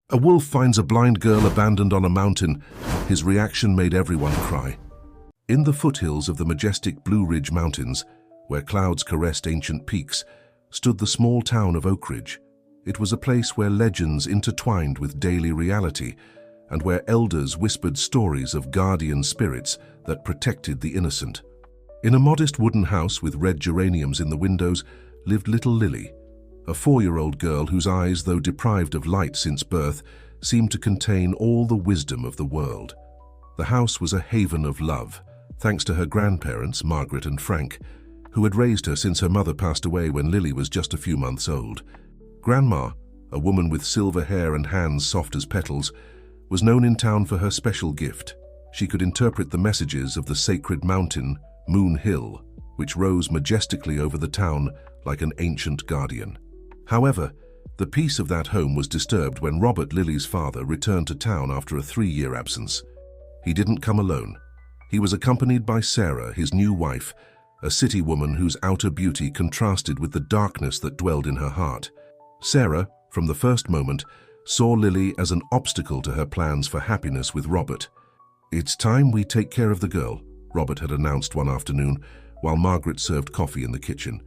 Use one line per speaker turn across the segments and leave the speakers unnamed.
A wolf finds a blind girl abandoned on a mountain. His reaction made everyone cry. In the foothills of the majestic Blue Ridge Mountains, where clouds caressed ancient peaks, stood the small town of Oak Ridge. It was a place where legends intertwined with daily reality, and where elders whispered stories of guardian spirits that protected the innocent. In a modest wooden house with red geraniums in the windows lived little Lily, a 4-year-old girl whose eyes, though deprived of light since birth, seemed to contain all the wisdom of the world. The house was a haven of love, thanks to her grandparents, Margaret and Frank, who had raised her since her mother passed away when Lily was just a few months old. Grandma, a woman with silver hair and hands soft as petals, was known in town for her special gift. She could interpret the messages of the sacred mountain, Moon Hill, which rose majestically over the town like an ancient guardian. However, the peace of that home was disturbed when Robert, Lily's father, returned to town after a 3-year absence. He didn't come alone. He was accompanied by Sarah, his new wife, a city woman whose outer beauty contrasted with the darkness that dwelled in her heart. Sarah, from the first moment, saw Lily as an obstacle to her plans for happiness with Robert. "It's time we take care of the girl," Robert had announced one afternoon, while Margaret served coffee in the kitchen.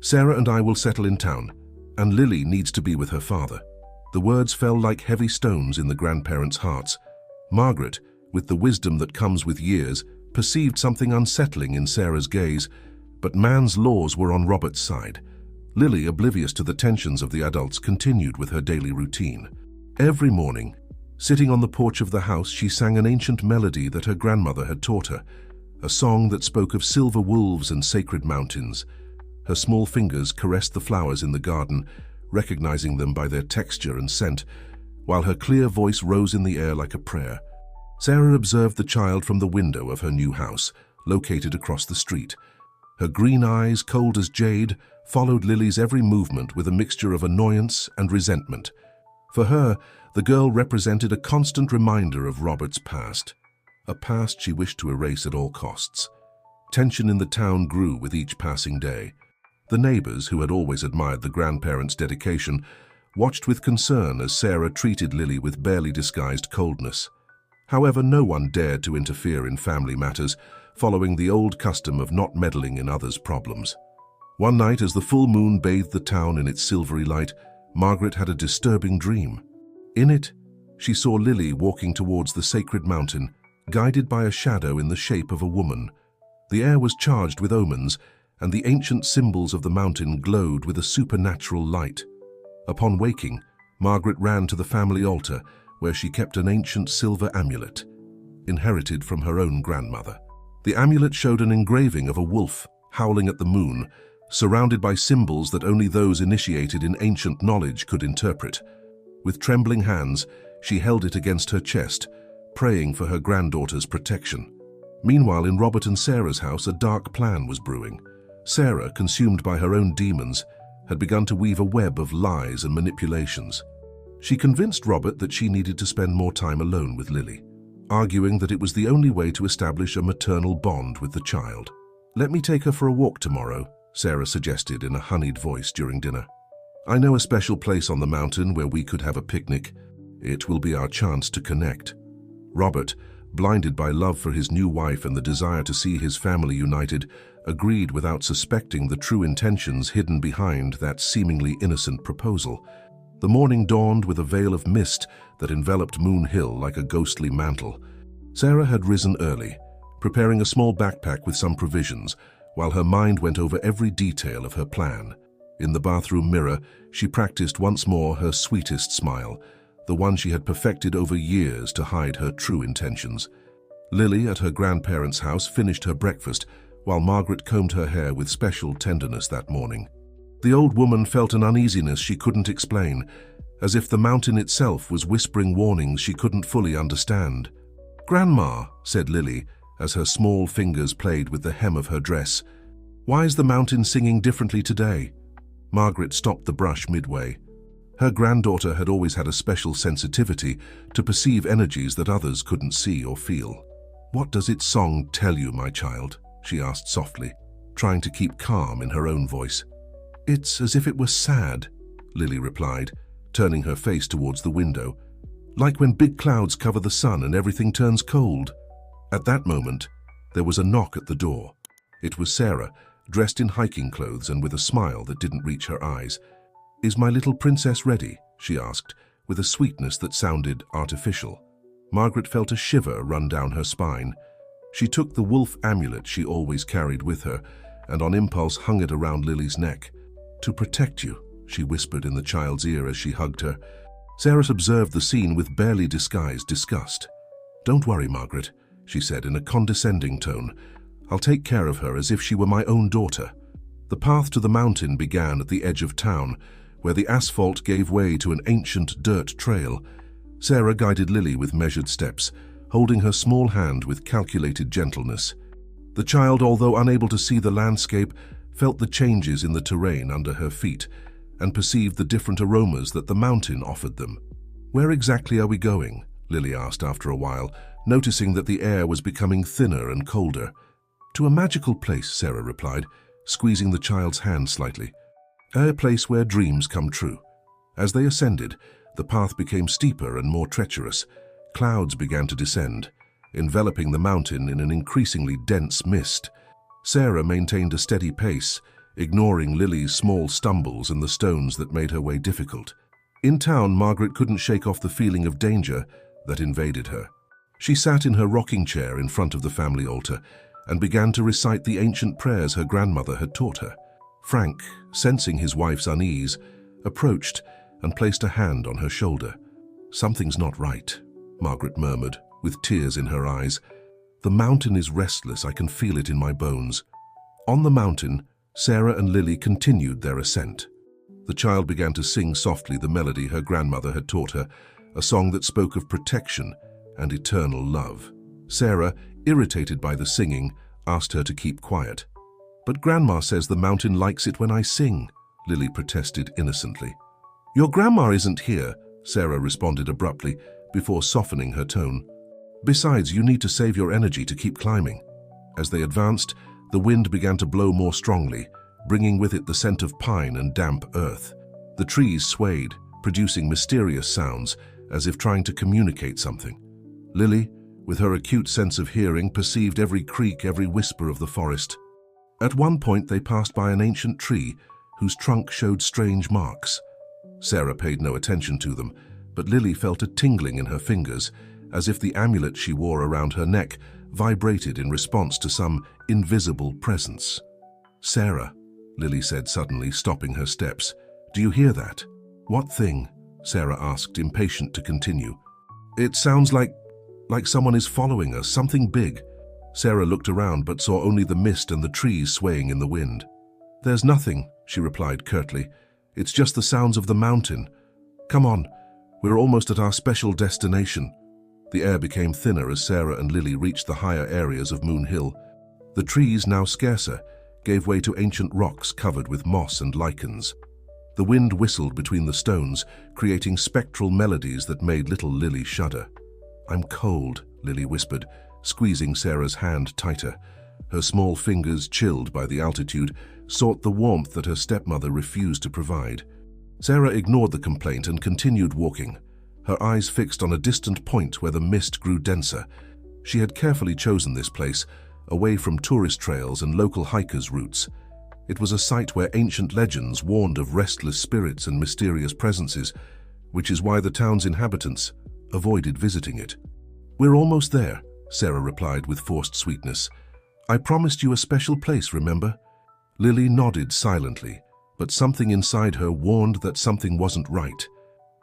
"Sarah and I will settle in town, and Lily needs to be with her father." The words fell like heavy stones in the grandparents' hearts. Margaret, with the wisdom that comes with years, perceived something unsettling in Sarah's gaze, but man's laws were on Robert's side. Lily, oblivious to the tensions of the adults, continued with her daily routine. Every morning, sitting on the porch of the house, she sang an ancient melody that her grandmother had taught her, a song that spoke of silver wolves and sacred mountains. Her small fingers caressed the flowers in the garden, recognizing them by their texture and scent, while her clear voice rose in the air like a prayer. Sarah observed the child from the window of her new house, located across the street. Her green eyes, cold as jade, followed Lily's every movement with a mixture of annoyance and resentment. For her, the girl represented a constant reminder of Robert's past, a past she wished to erase at all costs. Tension in the town grew with each passing day. The neighbors, who had always admired the grandparents' dedication, watched with concern as Sarah treated Lily with barely disguised coldness. However, no one dared to interfere in family matters, following the old custom of not meddling in others' problems. One night, as the full moon bathed the town in its silvery light, Margaret had a disturbing dream. In it, she saw Lily walking towards the sacred mountain, guided by a shadow in the shape of a woman. The air was charged with omens, and the ancient symbols of the mountain glowed with a supernatural light. Upon waking, Margaret ran to the family altar, where she kept an ancient silver amulet, inherited from her own grandmother. The amulet showed an engraving of a wolf howling at the moon, surrounded by symbols that only those initiated in ancient knowledge could interpret. With trembling hands, she held it against her chest, praying for her granddaughter's protection. Meanwhile, in Robert and Sarah's house, a dark plan was brewing. Sarah, consumed by her own demons, had begun to weave a web of lies and manipulations. She convinced Robert that she needed to spend more time alone with Lily, arguing that it was the only way to establish a maternal bond with the child. "Let me take her for a walk tomorrow," Sarah suggested in a honeyed voice during dinner. "I know a special place on the mountain where we could have a picnic. It will be our chance to connect." Robert, blinded by love for his new wife and the desire to see his family united, agreed without suspecting the true intentions hidden behind that seemingly innocent proposal. The morning dawned with a veil of mist that enveloped Moon Hill like a ghostly mantle. Sarah had risen early, preparing a small backpack with some provisions, while her mind went over every detail of her plan. In the bathroom mirror, she practiced once more her sweetest smile, the one she had perfected over years to hide her true intentions. Lily, at her grandparents' house, finished her breakfast, while Margaret combed her hair with special tenderness that morning. The old woman felt an uneasiness she couldn't explain, as if the mountain itself was whispering warnings she couldn't fully understand. "Grandma," said Lily, as her small fingers played with the hem of her dress, "why is the mountain singing differently today?" Margaret stopped the brush midway. Her granddaughter had always had a special sensitivity to perceive energies that others couldn't see or feel. "What does its song tell you, my child?" she asked softly, trying to keep calm in her own voice. "It's as if it were sad," Lily replied, turning her face towards the window, Like when big clouds cover the sun and everything turns cold. At that moment, there was a knock at the door. It was Sarah, dressed in hiking clothes and with a smile that didn't reach her eyes. "Is my little princess ready?" she asked, with a sweetness that sounded artificial. Margaret felt a shiver run down her spine. She took the wolf amulet she always carried with her, and on impulse hung it around Lily's neck. "To protect you," she whispered in the child's ear as she hugged her. Sarah observed the scene with barely disguised disgust. "Don't worry, Margaret," she said in a condescending tone. "I'll take care of her as if she were my own daughter." The path to the mountain began at the edge of town, where the asphalt gave way to an ancient dirt trail. Sarah guided Lily with measured steps, holding her small hand with calculated gentleness. The child, although unable to see the landscape, felt the changes in the terrain under her feet and perceived the different aromas that the mountain offered them. "Where exactly are we going?" Lily asked after a while, noticing that the air was becoming thinner and colder. "To a magical place," Sarah replied, squeezing the child's hand slightly. "A place where dreams come true." As they ascended, the path became steeper and more treacherous. Clouds began to descend, enveloping the mountain in an increasingly dense mist. Sarah maintained a steady pace, ignoring Lily's small stumbles and the stones that made her way difficult. In town, Margaret couldn't shake off the feeling of danger that invaded her. She sat in her rocking chair in front of the family altar and began to recite the ancient prayers her grandmother had taught her. Frank, sensing his wife's unease, approached and placed a hand on her shoulder. "Something's not right," Margaret murmured, with tears in her eyes. "The mountain is restless, I can feel it in my bones." On the mountain, Sarah and Lily continued their ascent. The child began to sing softly the melody her grandmother had taught her, a song that spoke of protection and eternal love. Sarah, irritated by the singing, asked her to keep quiet. "But Grandma says the mountain likes it when I sing," Lily protested innocently. "Your grandma isn't here," Sarah responded abruptly, before softening her tone. "Besides, you need to save your energy to keep climbing." As they advanced, the wind began to blow more strongly, bringing with it the scent of pine and damp earth. The trees swayed, producing mysterious sounds, as if trying to communicate something. Lily, with her acute sense of hearing, perceived every creak, every whisper of the forest. At one point, they passed by an ancient tree whose trunk showed strange marks. Sarah paid no attention to them, but Lily felt a tingling in her fingers, as if the amulet she wore around her neck vibrated in response to some invisible presence. "Sarah," Lily said suddenly, stopping her steps, "do you hear that?" "What thing?" Sarah asked, impatient to continue. "It sounds like someone is following us, something big." Sarah looked around but saw only the mist and the trees swaying in the wind. "There's nothing," she replied curtly. "It's just the sounds of the mountain. Come on, we're almost at our special destination." The air became thinner as Sarah and Lily reached the higher areas of Moon Hill. The trees, now scarcer, gave way to ancient rocks covered with moss and lichens. The wind whistled between the stones, creating spectral melodies that made little Lily shudder. "I'm cold," Lily whispered, squeezing Sarah's hand tighter. Her small fingers, chilled by the altitude, sought the warmth that her stepmother refused to provide. Sarah ignored the complaint and continued walking, her eyes fixed on a distant point where the mist grew denser. She had carefully chosen this place, away from tourist trails and local hikers' routes. It was a site where ancient legends warned of restless spirits and mysterious presences, which is why the town's inhabitants avoided visiting it. "We're almost there," Sarah replied with forced sweetness. "I promised you a special place, remember?" Lily nodded silently, but something inside her warned that something wasn't right.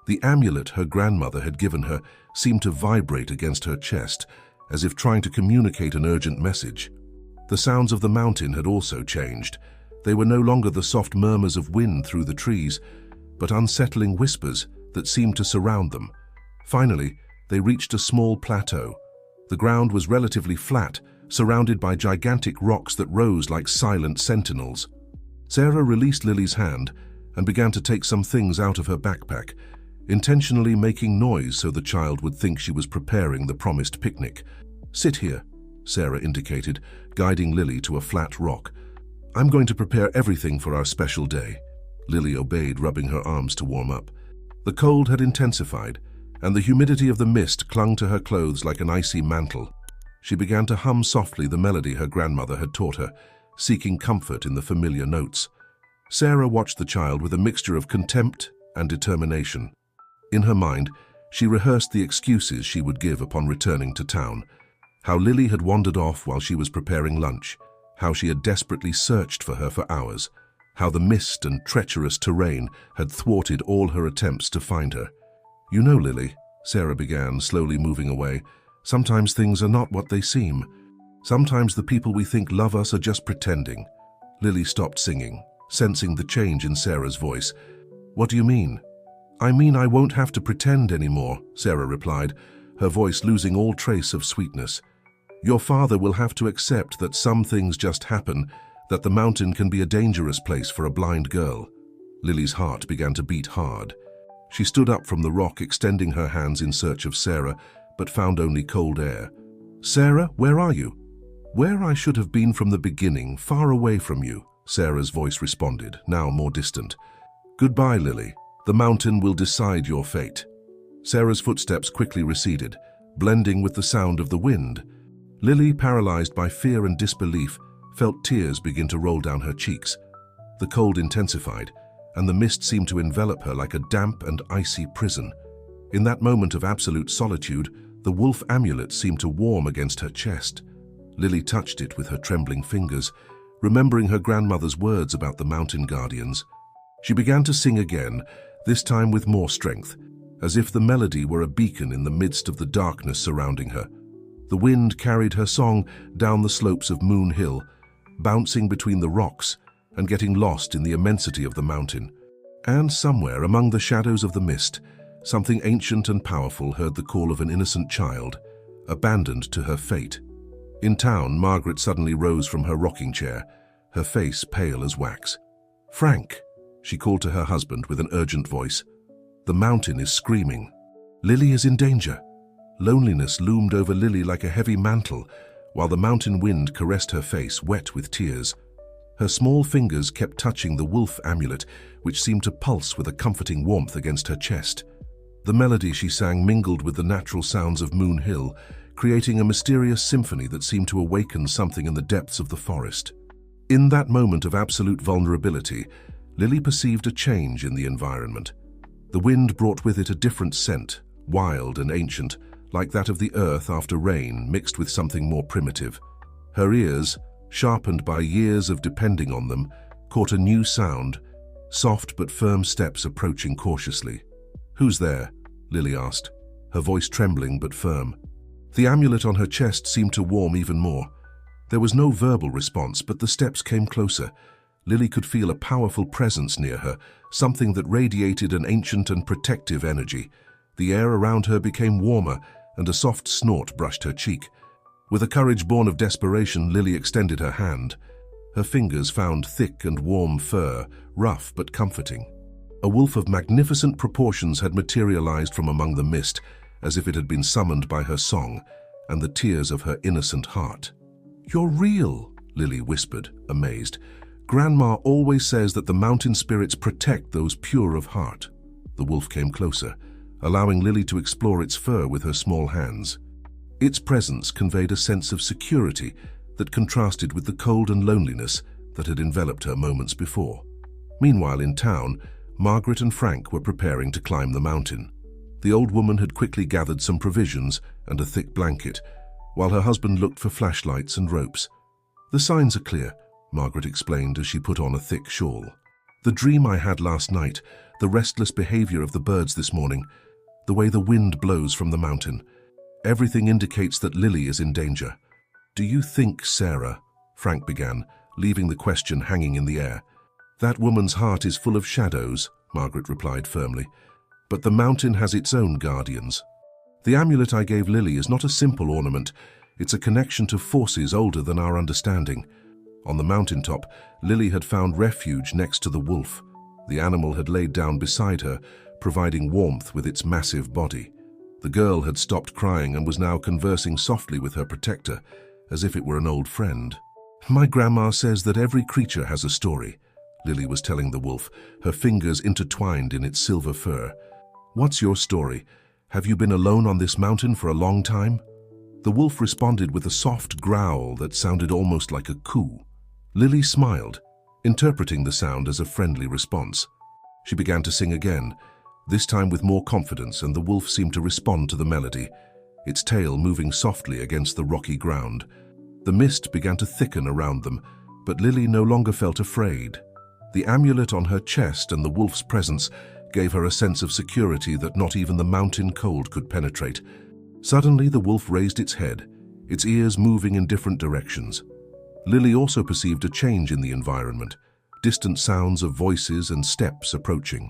The amulet her grandmother had given her seemed to vibrate against her chest, as if trying to communicate an urgent message. The sounds of the mountain had also changed. They were no longer the soft murmurs of wind through the trees, but unsettling whispers that seemed to surround them. Finally, they reached a small plateau. The ground was relatively flat, surrounded by gigantic rocks that rose like silent sentinels. Sarah released Lily's hand and began to take some things out of her backpack, intentionally making noise so the child would think she was preparing the promised picnic. "Sit here," Sarah indicated, guiding Lily to a flat rock. "I'm going to prepare everything for our special day." Lily obeyed, rubbing her arms to warm up. The cold had intensified, and the humidity of the mist clung to her clothes like an icy mantle. She began to hum softly the melody her grandmother had taught her, seeking comfort in the familiar notes. Sarah watched the child with a mixture of contempt and determination. In her mind, she rehearsed the excuses she would give upon returning to town. How Lily had wandered off while she was preparing lunch, how she had desperately searched for her for hours, how the mist and treacherous terrain had thwarted all her attempts to find her. "You know, Lily," Sarah began, slowly moving away, "sometimes things are not what they seem. Sometimes the people we think love us are just pretending." Lily stopped singing, sensing the change in Sarah's voice. "What do you mean?" "I mean I won't have to pretend anymore," Sarah replied, her voice losing all trace of sweetness. "Your father will have to accept that some things just happen, that the mountain can be a dangerous place for a blind girl." Lily's heart began to beat hard. She stood up from the rock, extending her hands in search of Sarah, but found only cold air. "Sarah, where are you?" "Where I should have been from the beginning, far away from you," Sarah's voice responded, now more distant. "Goodbye, Lily. The mountain will decide your fate." Sarah's footsteps quickly receded, blending with the sound of the wind. Lily, paralyzed by fear and disbelief, felt tears begin to roll down her cheeks. The cold intensified, and the mist seemed to envelop her like a damp and icy prison. In that moment of absolute solitude, the wolf amulet seemed to warm against her chest. Lily touched it with her trembling fingers, remembering her grandmother's words about the mountain guardians. She began to sing again, this time with more strength, as if the melody were a beacon in the midst of the darkness surrounding her. The wind carried her song down the slopes of Moon Hill, bouncing between the rocks and getting lost in the immensity of the mountain. And somewhere among the shadows of the mist, something ancient and powerful heard the call of an innocent child, abandoned to her fate. In town, Margaret suddenly rose from her rocking chair, her face pale as wax. "Frank," she called to her husband with an urgent voice. "The mountain is screaming. Lily is in danger." Loneliness loomed over Lily like a heavy mantle, while the mountain wind caressed her face, wet with tears. Her small fingers kept touching the wolf amulet, which seemed to pulse with a comforting warmth against her chest. The melody she sang mingled with the natural sounds of Moon Hill, creating a mysterious symphony that seemed to awaken something in the depths of the forest. In that moment of absolute vulnerability, Lily perceived a change in the environment. The wind brought with it a different scent, wild and ancient, like that of the earth after rain mixed with something more primitive. Her ears, sharpened by years of depending on them, caught a new sound, soft but firm steps approaching cautiously. "Who's there?" Lily asked, her voice trembling but firm. The amulet on her chest seemed to warm even more. There was no verbal response, but the steps came closer. Lily could feel a powerful presence near her, something that radiated an ancient and protective energy. The air around her became warmer, and a soft snort brushed her cheek. With a courage born of desperation, Lily extended her hand. Her fingers found thick and warm fur, rough but comforting. A wolf of magnificent proportions had materialized from among the mist, as if it had been summoned by her song and the tears of her innocent heart. "You're real," Lily whispered, amazed. "Grandma always says that the mountain spirits protect those pure of heart." The wolf came closer, allowing Lily to explore its fur with her small hands. Its presence conveyed a sense of security that contrasted with the cold and loneliness that had enveloped her moments before. Meanwhile, in town, Margaret and Frank were preparing to climb the mountain. The old woman had quickly gathered some provisions and a thick blanket, while her husband looked for flashlights and ropes. "The signs are clear," Margaret explained as she put on a thick shawl. "The dream I had last night, the restless behavior of the birds this morning, the way the wind blows from the mountain. Everything indicates that Lily is in danger." "Do you think, Sarah," Frank began, leaving the question hanging in the air. "That woman's heart is full of shadows," Margaret replied firmly. "But the mountain has its own guardians. The amulet I gave Lily is not a simple ornament. It's a connection to forces older than our understanding." On the mountaintop, Lily had found refuge next to the wolf. The animal had laid down beside her, providing warmth with its massive body. The girl had stopped crying and was now conversing softly with her protector, as if it were an old friend. "My grandma says that every creature has a story," Lily was telling the wolf, her fingers intertwined in its silver fur. "What's your story? "Have you been alone on this mountain for a long time?" The wolf responded with a soft growl that sounded almost like a coo. Lily smiled, interpreting the sound as a friendly response. She began to sing again, this time with more confidence, and the wolf seemed to respond to the melody, its tail moving softly against the rocky ground. The mist began to thicken around them, but Lily no longer felt afraid. The amulet on her chest and the wolf's presence gave her a sense of security that not even the mountain cold could penetrate. Suddenly, the wolf raised its head, its ears moving in different directions. Lily also perceived a change in the environment, distant sounds of voices and steps approaching.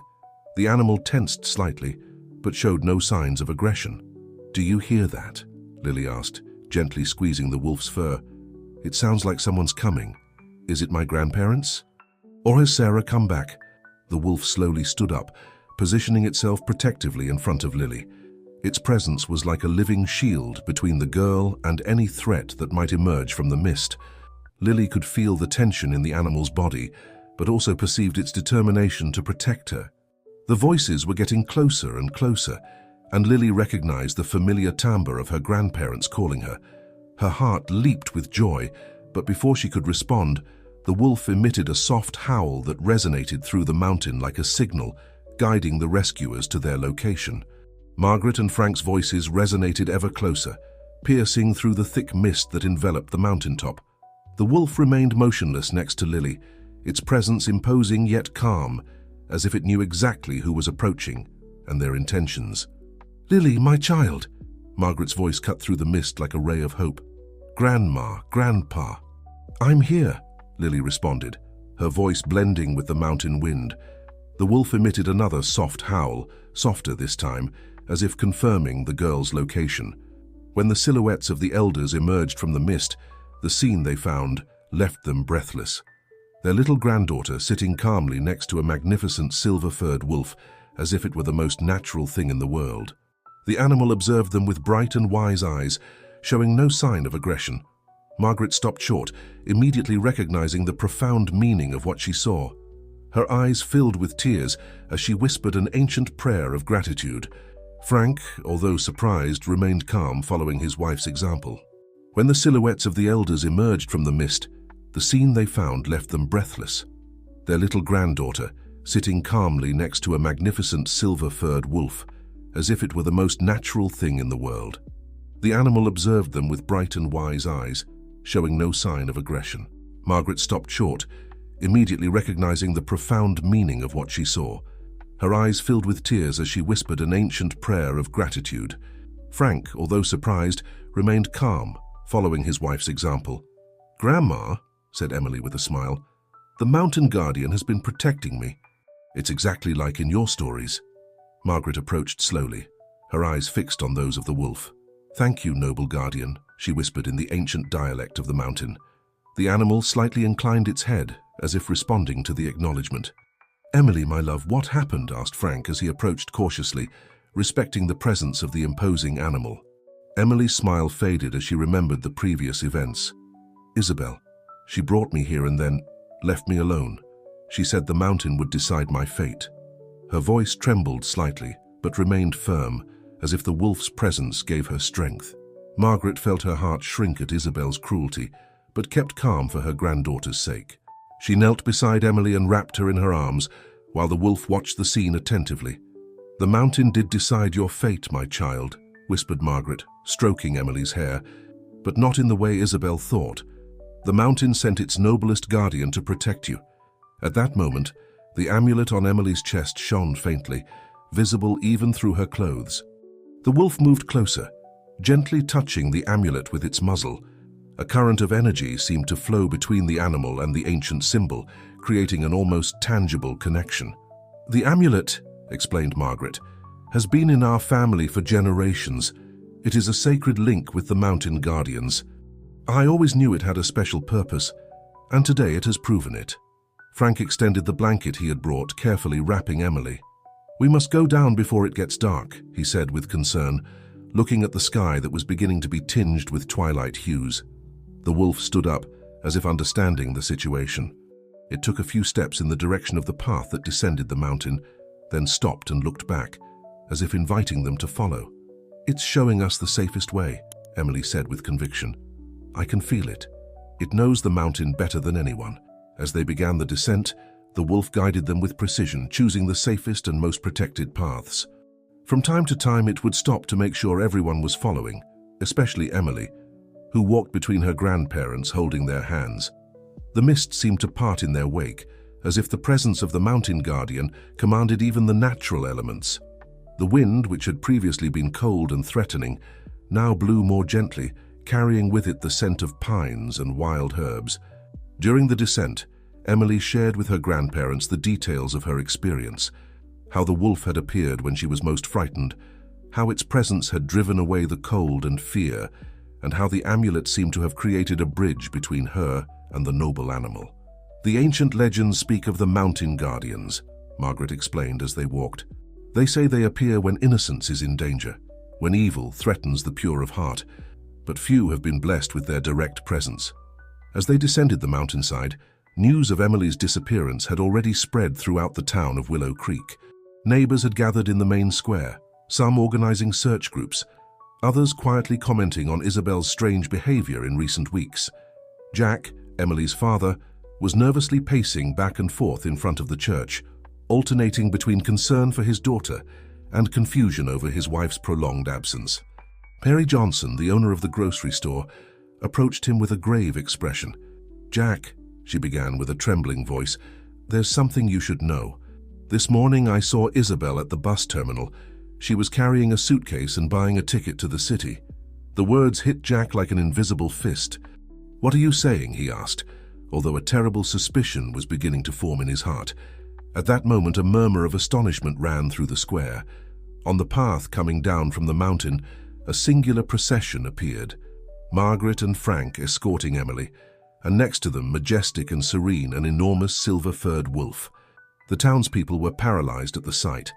The animal tensed slightly, but showed no signs of aggression. "Do you hear that?" Lily asked, gently squeezing the wolf's fur. "It sounds like someone's coming. Is it my grandparents? Or has Sarah come back?" The wolf slowly stood up, positioning itself protectively in front of Lily. Its presence was like a living shield between the girl and any threat that might emerge from the mist. Lily could feel the tension in the animal's body, but also perceived its determination to protect her. The voices were getting closer and closer, and Lily recognized the familiar timbre of her grandparents calling her. Her heart leaped with joy, but before she could respond, the wolf emitted a soft howl that resonated through the mountain like a signal, guiding the rescuers to their location. Margaret and Frank's voices resonated ever closer, piercing through the thick mist that enveloped the mountaintop. The wolf remained motionless next to Lily, its presence imposing yet calm, as if it knew exactly who was approaching and their intentions. "Lily, my child!" Margaret's voice cut through the mist like a ray of hope. "Grandma, Grandpa." "I'm here," Lily responded, her voice blending with the mountain wind. The wolf emitted another soft howl, softer this time, as if confirming the girl's location. When the silhouettes of the elders emerged from the mist, the scene they found left them breathless. Their little granddaughter sitting calmly next to a magnificent silver-furred wolf, as if it were the most natural thing in the world. The animal observed them with bright and wise eyes, showing no sign of aggression. Margaret stopped short, immediately recognizing the profound meaning of what she saw. Her eyes filled with tears as she whispered an ancient prayer of gratitude. Frank, although surprised, remained calm following his wife's example. When the silhouettes of the elders emerged from the mist, the scene they found left them breathless. Their little granddaughter, sitting calmly next to a magnificent silver-furred wolf, as if it were the most natural thing in the world. The animal observed them with bright and wise eyes, showing no sign of aggression. Margaret stopped short, immediately recognizing the profound meaning of what she saw. Her eyes filled with tears as she whispered an ancient prayer of gratitude. Frank, although surprised, remained calm, following his wife's example. "Grandma," said Emily with a smile, "the mountain guardian has been protecting me. It's exactly like in your stories." Margaret approached slowly, her eyes fixed on those of the wolf. "Thank you, noble guardian," she whispered in the ancient dialect of the mountain. The animal slightly inclined its head, as if responding to the acknowledgement. "Emily, my love, what happened?" asked Frank as he approached cautiously, respecting the presence of the imposing animal. Emily's smile faded as she remembered the previous events. "Isabel, she brought me here and then left me alone. She said the mountain would decide my fate." Her voice trembled slightly, but remained firm, as if the wolf's presence gave her strength. Margaret felt her heart shrink at Isabel's cruelty, but kept calm for her granddaughter's sake. She knelt beside Emily and wrapped her in her arms, while the wolf watched the scene attentively. "The mountain did decide your fate, my child," whispered Margaret, stroking Emily's hair, but not in the way Isabel thought. "The mountain sent its noblest guardian to protect you." At that moment, the amulet on Emily's chest shone faintly, visible even through her clothes. The wolf moved closer, gently touching the amulet with its muzzle. A current of energy seemed to flow between the animal and the ancient symbol, creating an almost tangible connection. "The amulet," explained Margaret, "has been in our family for generations. It is a sacred link with the mountain guardians. I always knew it had a special purpose, and today it has proven it." Frank extended the blanket he had brought, carefully wrapping Emily. "We must go down before it gets dark," he said with concern, looking at the sky that was beginning to be tinged with twilight hues. The wolf stood up, as if understanding the situation. It took a few steps in the direction of the path that descended the mountain, then stopped and looked back, as if inviting them to follow. "It's showing us the safest way," Emily said with conviction. "I can feel it. It knows the mountain better than anyone." As they began the descent, the wolf guided them with precision, choosing the safest and most protected paths. From time to time, it would stop to make sure everyone was following, especially Emily, who walked between her grandparents holding their hands. The mist seemed to part in their wake, as if the presence of the mountain guardian commanded even the natural elements. The wind, which had previously been cold and threatening, now blew more gently, carrying with it the scent of pines and wild herbs. During the descent, Emily shared with her grandparents the details of her experience, how the wolf had appeared when she was most frightened, how its presence had driven away the cold and fear, and how the amulet seemed to have created a bridge between her and the noble animal. "The ancient legends speak of the mountain guardians," Margaret explained as they walked. "They say they appear when innocence is in danger, when evil threatens the pure of heart, but few have been blessed with their direct presence." As they descended the mountainside, news of Emily's disappearance had already spread throughout the town of Willow Creek. Neighbors had gathered in the main square, some organizing search groups, others quietly commenting on Isabel's strange behavior in recent weeks. Jack, Emily's father, was nervously pacing back and forth in front of the church, alternating between concern for his daughter and confusion over his wife's prolonged absence. Perry Johnson, the owner of the grocery store, approached him with a grave expression. "Jack," she began with a trembling voice, "there's something you should know. This morning I saw Isabel at the bus terminal. She was carrying a suitcase and buying a ticket to the city." The words hit Jack like an invisible fist. "What are you saying?" he asked, although a terrible suspicion was beginning to form in his heart. At that moment, a murmur of astonishment ran through the square. On the path coming down from the mountain, a singular procession appeared. Margaret and Frank escorting Emily, and next to them, majestic and serene, an enormous silver-furred wolf. The townspeople were paralyzed at the sight.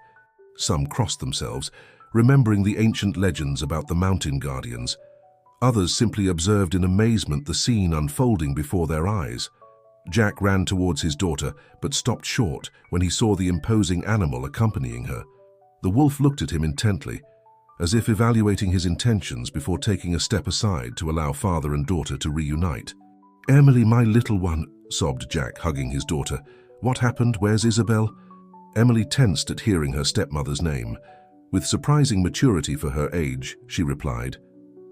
Some crossed themselves, remembering the ancient legends about the mountain guardians. Others simply observed in amazement the scene unfolding before their eyes. Jack ran towards his daughter, but stopped short when he saw the imposing animal accompanying her. The wolf looked at him intently, as if evaluating his intentions before taking a step aside to allow father and daughter to reunite. "Emily, my little one," sobbed Jack, hugging his daughter. "What happened? Where's Isabel?" Emily tensed at hearing her stepmother's name. With surprising maturity for her age, she replied,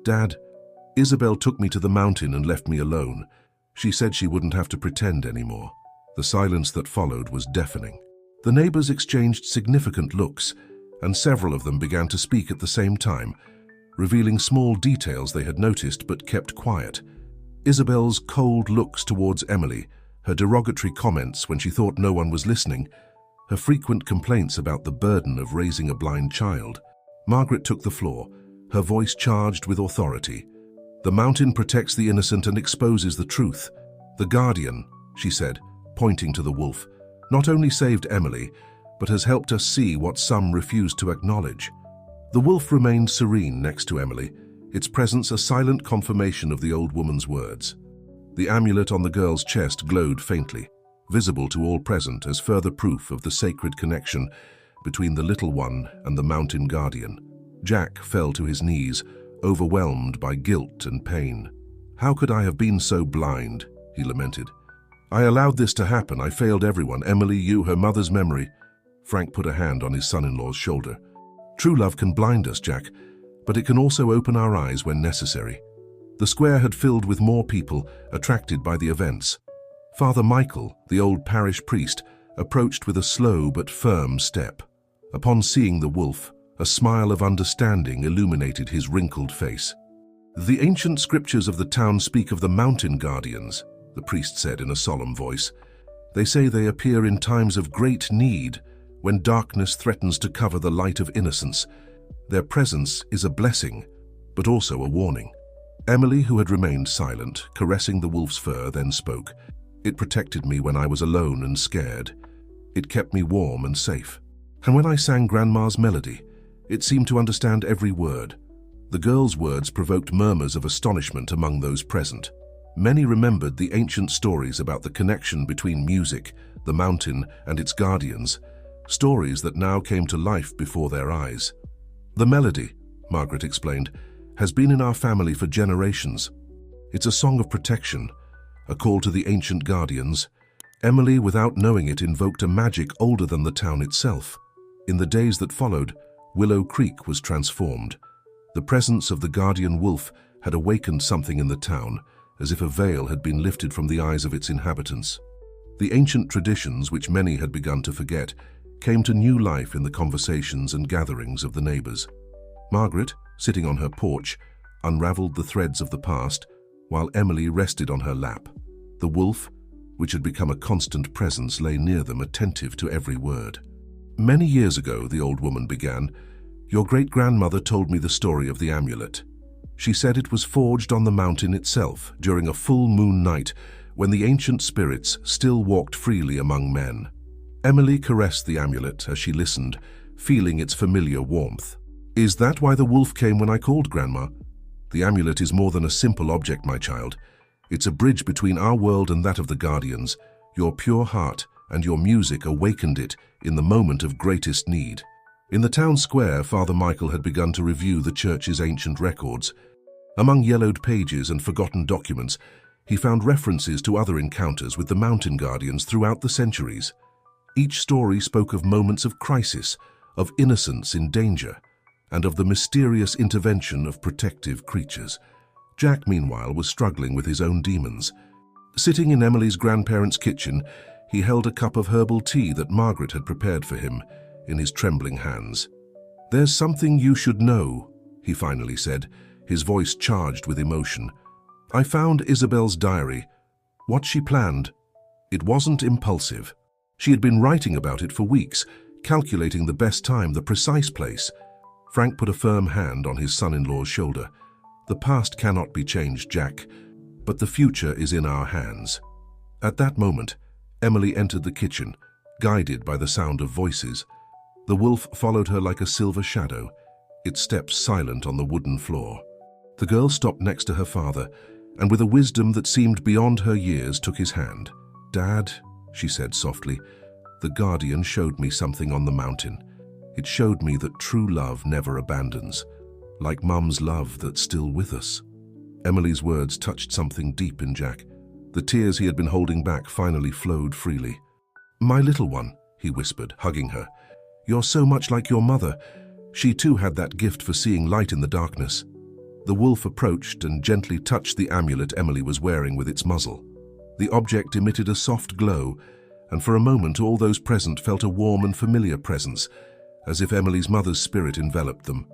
"Dad, Isabel took me to the mountain and left me alone. She said she wouldn't have to pretend anymore." The silence that followed was deafening. The neighbors exchanged significant looks, and several of them began to speak at the same time, revealing small details they had noticed but kept quiet. Isabel's cold looks towards Emily, her derogatory comments when she thought no one was listening, her frequent complaints about the burden of raising a blind child. Margaret took the floor, her voice charged with authority. "The mountain protects the innocent and exposes the truth. The guardian," she said, pointing to the wolf, "not only saved Emily, but has helped us see what some refuse to acknowledge." The wolf remained serene next to Emily, its presence a silent confirmation of the old woman's words. The amulet on the girl's chest glowed faintly, visible to all present as further proof of the sacred connection between the little one and the mountain guardian. Jack fell to his knees, overwhelmed by guilt and pain. "How could I have been so blind?" he lamented. "I allowed this to happen. I failed everyone. Emily, you, her mother's memory." Frank put a hand on his son-in-law's shoulder. "True love can blind us, Jack, but it can also open our eyes when necessary." The square had filled with more people, attracted by the events. Father Michael, the old parish priest, approached with a slow but firm step. Upon seeing the wolf, a smile of understanding illuminated his wrinkled face. "The ancient scriptures of the town speak of the mountain guardians," the priest said in a solemn voice. "They say they appear in times of great need, when darkness threatens to cover the light of innocence. Their presence is a blessing, but also a warning." Emily, who had remained silent, caressing the wolf's fur, then spoke. "It protected me when I was alone and scared. It kept me warm and safe. And when I sang Grandma's melody, it seemed to understand every word." The girl's words provoked murmurs of astonishment among those present. Many remembered the ancient stories about the connection between music, the mountain, and its guardians, stories that now came to life before their eyes. "The melody," Margaret explained, "has been in our family for generations. It's a song of protection, a call to the ancient guardians." Emily, without knowing it, invoked a magic older than the town itself. In the days that followed, Willow Creek was transformed. The presence of the guardian wolf had awakened something in the town, as if a veil had been lifted from the eyes of its inhabitants. The ancient traditions, which many had begun to forget, came to new life in the conversations and gatherings of the neighbors. Margaret, sitting on her porch, unraveled the threads of the past, while Emily rested on her lap. The wolf, which had become a constant presence, lay near them, attentive to every word. "Many years ago," the old woman began, "your great-grandmother told me the story of the amulet. She said it was forged on the mountain itself during a full moon night when the ancient spirits still walked freely among men." Emily caressed the amulet as she listened, feeling its familiar warmth. "Is that why the wolf came when I called, Grandma?" "The amulet is more than a simple object, my child. It's a bridge between our world and that of the Guardians. Your pure heart and your music awakened it in the moment of greatest need." In the town square, Father Michael had begun to review the church's ancient records. Among yellowed pages and forgotten documents, he found references to other encounters with the mountain guardians throughout the centuries. Each story spoke of moments of crisis, of innocence in danger, and of the mysterious intervention of protective creatures. Jack, meanwhile, was struggling with his own demons. Sitting in Emily's grandparents' kitchen, he held a cup of herbal tea that Margaret had prepared for him in his trembling hands. "There's something you should know," he finally said, his voice charged with emotion. "I found Isabel's diary. What she planned. It wasn't impulsive. She had been writing about it for weeks, calculating the best time, the precise place." Frank put a firm hand on his son-in-law's shoulder. "The past cannot be changed, Jack, but the future is in our hands." At that moment, Emily entered the kitchen, guided by the sound of voices. The wolf followed her like a silver shadow, its steps silent on the wooden floor. The girl stopped next to her father, and with a wisdom that seemed beyond her years, took his hand. "Dad," she said softly, "the guardian showed me something on the mountain. It showed me that true love never abandons, like Mum's love that's still with us." Emily's words touched something deep in Jack. The tears he had been holding back finally flowed freely. "My little one," he whispered, hugging her. "You're so much like your mother. She too had that gift for seeing light in the darkness." The wolf approached and gently touched the amulet Emily was wearing with its muzzle. The object emitted a soft glow, and for a moment all those present felt a warm and familiar presence, as if Emily's mother's spirit enveloped them.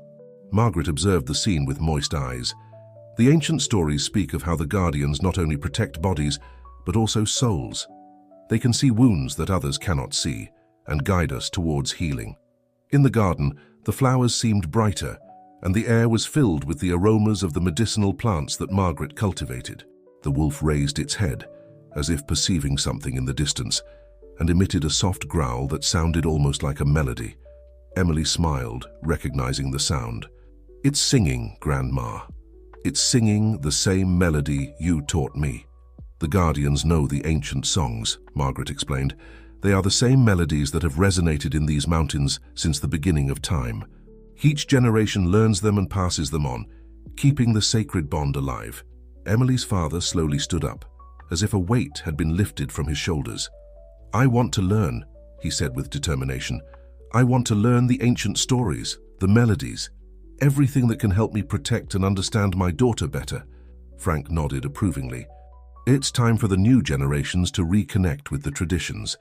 Margaret observed the scene with moist eyes. The ancient stories speak of how the guardians not only protect bodies, but also souls. They can see wounds that others cannot see, and guide us towards healing. In the garden, the flowers seemed brighter, and the air was filled with the aromas of the medicinal plants that Margaret cultivated. The wolf raised its head, as if perceiving something in the distance, and emitted a soft growl that sounded almost like a melody. Emily smiled, recognizing the sound. "It's singing, Grandma. It's singing the same melody you taught me." "The Guardians know the ancient songs," Margaret explained. "They are the same melodies that have resonated in these mountains since the beginning of time. Each generation learns them and passes them on, keeping the sacred bond alive." Emily's father slowly stood up, as if a weight had been lifted from his shoulders. "I want to learn," he said with determination. "I want to learn the ancient stories, the melodies, everything that can help me protect and understand my daughter better." Frank nodded approvingly. "It's time for the new generations to reconnect with the traditions.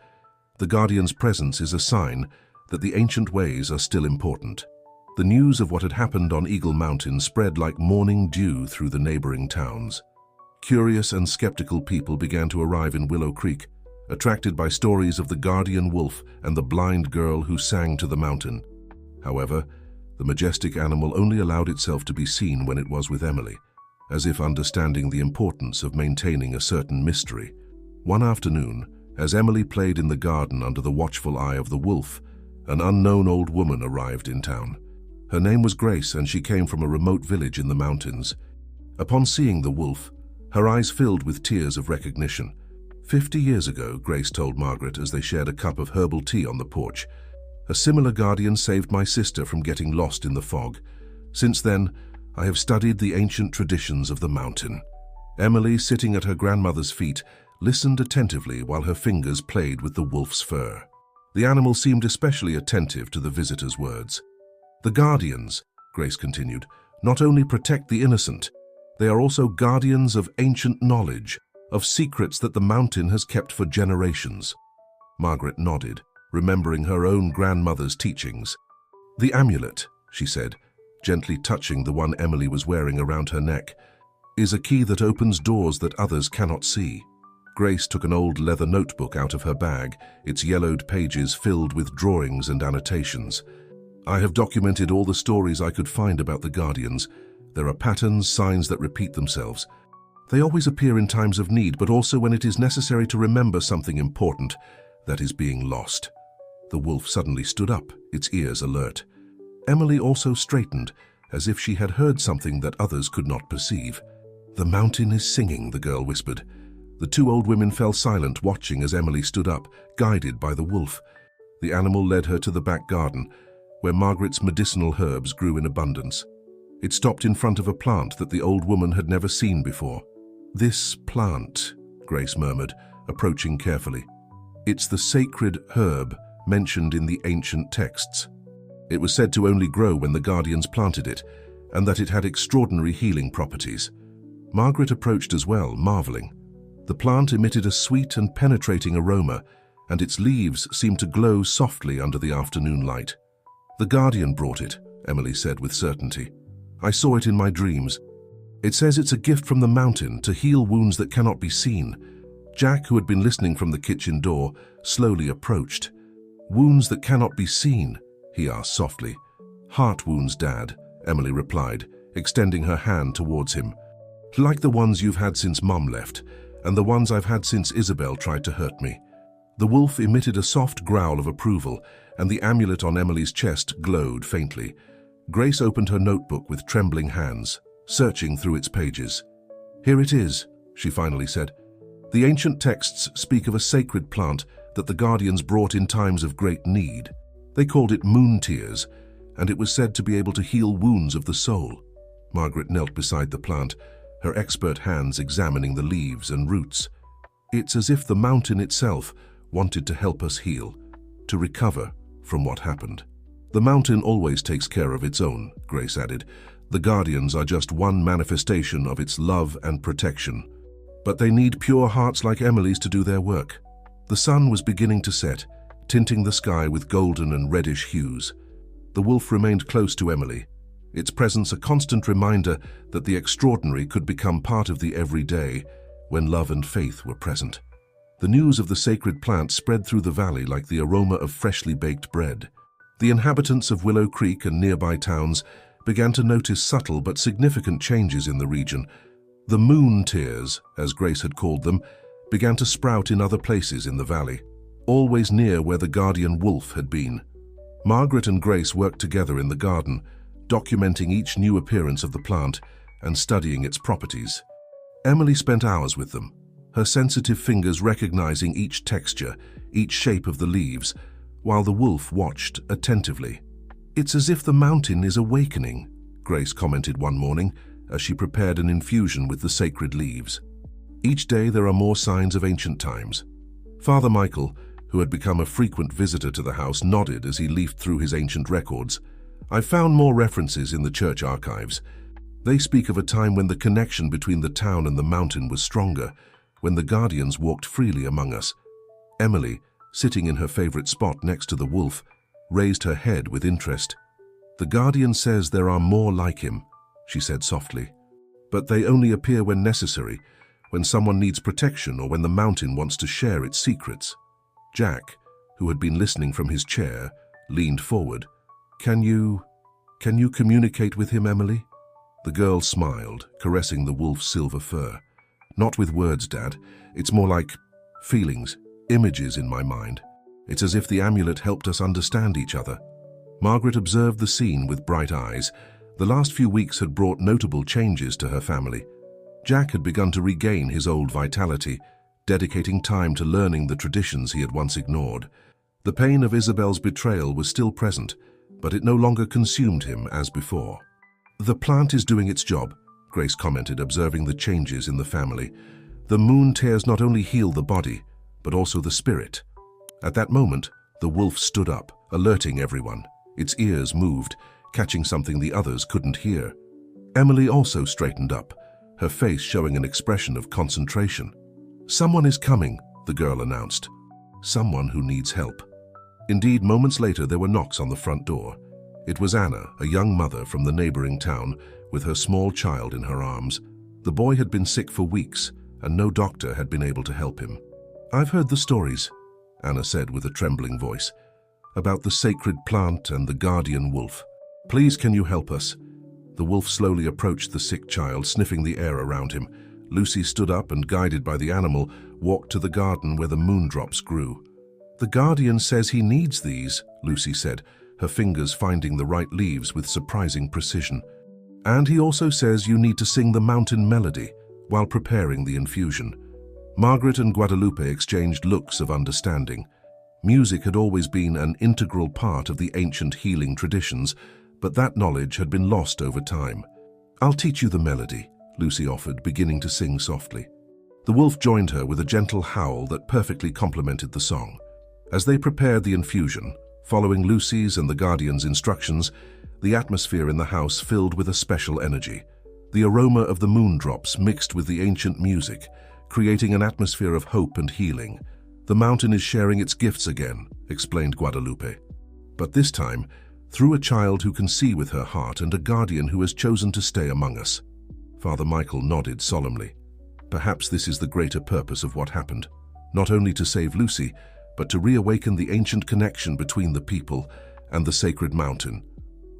The Guardian's presence is a sign that the ancient ways are still important." The news of what had happened on Eagle Mountain spread like morning dew through the neighboring towns. Curious and skeptical people began to arrive in Willow Creek, attracted by stories of the guardian wolf and the blind girl who sang to the mountain. However, the majestic animal only allowed itself to be seen when it was with Emily, as if understanding the importance of maintaining a certain mystery. One afternoon, as Emily played in the garden under the watchful eye of the wolf, an unknown old woman arrived in town. Her name was Grace, and she came from a remote village in the mountains. Upon seeing the wolf, her eyes filled with tears of recognition. 50 years ago, Grace told Margaret as they shared a cup of herbal tea on the porch, A similar guardian saved my sister from getting lost in the fog. Since then, I have studied the ancient traditions of the mountain." Emily, sitting at her grandmother's feet, listened attentively while her fingers played with the wolf's fur. The animal seemed especially attentive to the visitor's words. "The guardians," Grace continued, "not only protect the innocent, they are also guardians of ancient knowledge, of secrets that the mountain has kept for generations." Margaret nodded, remembering her own grandmother's teachings. "The amulet," she said, gently touching the one Emily was wearing around her neck, "is a key that opens doors that others cannot see." Grace took an old leather notebook out of her bag, its yellowed pages filled with drawings and annotations. "I have documented all the stories I could find about the guardians. There are patterns, signs that repeat themselves. They always appear in times of need, but also when it is necessary to remember something important that is being lost." The wolf suddenly stood up, its ears alert. Emily also straightened, as if she had heard something that others could not perceive. "The mountain is singing," the girl whispered. The two old women fell silent, watching as Emily stood up, guided by the wolf. The animal led her to the back garden, where Margaret's medicinal herbs grew in abundance. It stopped in front of a plant that the old woman had never seen before. "This plant," Grace murmured, approaching carefully. "It's the sacred herb mentioned in the ancient texts. It was said to only grow when the guardians planted it, and that it had extraordinary healing properties." Margaret approached as well, marveling. The plant emitted a sweet and penetrating aroma, and its leaves seemed to glow softly under the afternoon light. "The guardian brought it," Emily said with certainty. "I saw it in my dreams. It says it's a gift from the mountain to heal wounds that cannot be seen." Jack, who had been listening from the kitchen door, slowly approached. "Wounds that cannot be seen?" he asked softly. "Heart wounds, Dad," Emily replied, extending her hand towards him. "Like the ones you've had since Mum left, and the ones I've had since Isabel tried to hurt me." The wolf emitted a soft growl of approval, and the amulet on Emily's chest glowed faintly. Grace opened her notebook with trembling hands, searching through its pages. "Here it is," she finally said. "The ancient texts speak of a sacred plant that the guardians brought in times of great need. They called it moon tears, and it was said to be able to heal wounds of the soul." Margaret knelt beside the plant, her expert hands examining the leaves and roots. "It's as if the mountain itself wanted to help us heal, to recover from what happened." "The mountain always takes care of its own," Grace added. "The guardians are just one manifestation of its love and protection. But they need pure hearts like Emily's to do their work." The sun was beginning to set, tinting the sky with golden and reddish hues. The wolf remained close to Emily, its presence a constant reminder that the extraordinary could become part of the everyday when love and faith were present. The news of the sacred plant spread through the valley like the aroma of freshly baked bread. The inhabitants of Willow Creek and nearby towns began to notice subtle but significant changes in the region. The moon tears, as Grace had called them, began to sprout in other places in the valley, always near where the guardian wolf had been. Margaret and Grace worked together in the garden, documenting each new appearance of the plant and studying its properties. Emily spent hours with them, her sensitive fingers recognizing each texture, each shape of the leaves, while the wolf watched attentively. "It's as if the mountain is awakening," Grace commented one morning as she prepared an infusion with the sacred leaves. "Each day there are more signs of ancient times." Father Michael, who had become a frequent visitor to the house, nodded as he leafed through his ancient records. "I found more references in the church archives. They speak of a time when the connection between the town and the mountain was stronger, when the guardians walked freely among us." Emily, sitting in her favorite spot next to the wolf, raised her head with interest. "The guardian says there are more like him," she said softly. "But they only appear when necessary, when someone needs protection or when the mountain wants to share its secrets." Jack, who had been listening from his chair, leaned forward. Can you communicate with him, Emily?" The girl smiled, caressing the wolf's silver fur. "Not with words, Dad. It's more like feelings, images in my mind. It's as if the amulet helped us understand each other." Margaret observed the scene with bright eyes. The last few weeks had brought notable changes to her family. Jack had begun to regain his old vitality, dedicating time to learning the traditions he had once ignored. The pain of Isabel's betrayal was still present, but it no longer consumed him as before. "The plant is doing its job," Grace commented, observing the changes in the family. "The moon tears not only heal the body, but also the spirit." At that moment, the wolf stood up, alerting everyone. Its ears moved, catching something the others couldn't hear. Emily also straightened up, her face showing an expression of concentration. "Someone is coming," the girl announced. "Someone who needs help." Indeed, moments later there were knocks on the front door. It was Anna, a young mother from the neighboring town, with her small child in her arms. The boy had been sick for weeks, and no doctor had been able to help him. "I've heard the stories," Anna said with a trembling voice, "about the sacred plant and the guardian wolf. Please, can you help us?" The wolf slowly approached the sick child, sniffing the air around him. Lucy stood up and, guided by the animal, walked to the garden where the moondrops grew. "The guardian says he needs these," Lucy said, her fingers finding the right leaves with surprising precision. "And he also says you need to sing the mountain melody while preparing the infusion." Margaret and Guadalupe exchanged looks of understanding. Music had always been an integral part of the ancient healing traditions, but that knowledge had been lost over time. "I'll teach you the melody," Lucy offered, beginning to sing softly. The wolf joined her with a gentle howl that perfectly complemented the song. As they prepared the infusion, following Lucy's and the Guardian's instructions, the atmosphere in the house filled with a special energy. The aroma of the moondrops mixed with the ancient music, creating an atmosphere of hope and healing. "The mountain is sharing its gifts again," explained Guadalupe. "But this time, through a child who can see with her heart and a guardian who has chosen to stay among us." Father Michael nodded solemnly. "Perhaps this is the greater purpose of what happened, not only to save Lucy, but to reawaken the ancient connection between the people and the sacred mountain."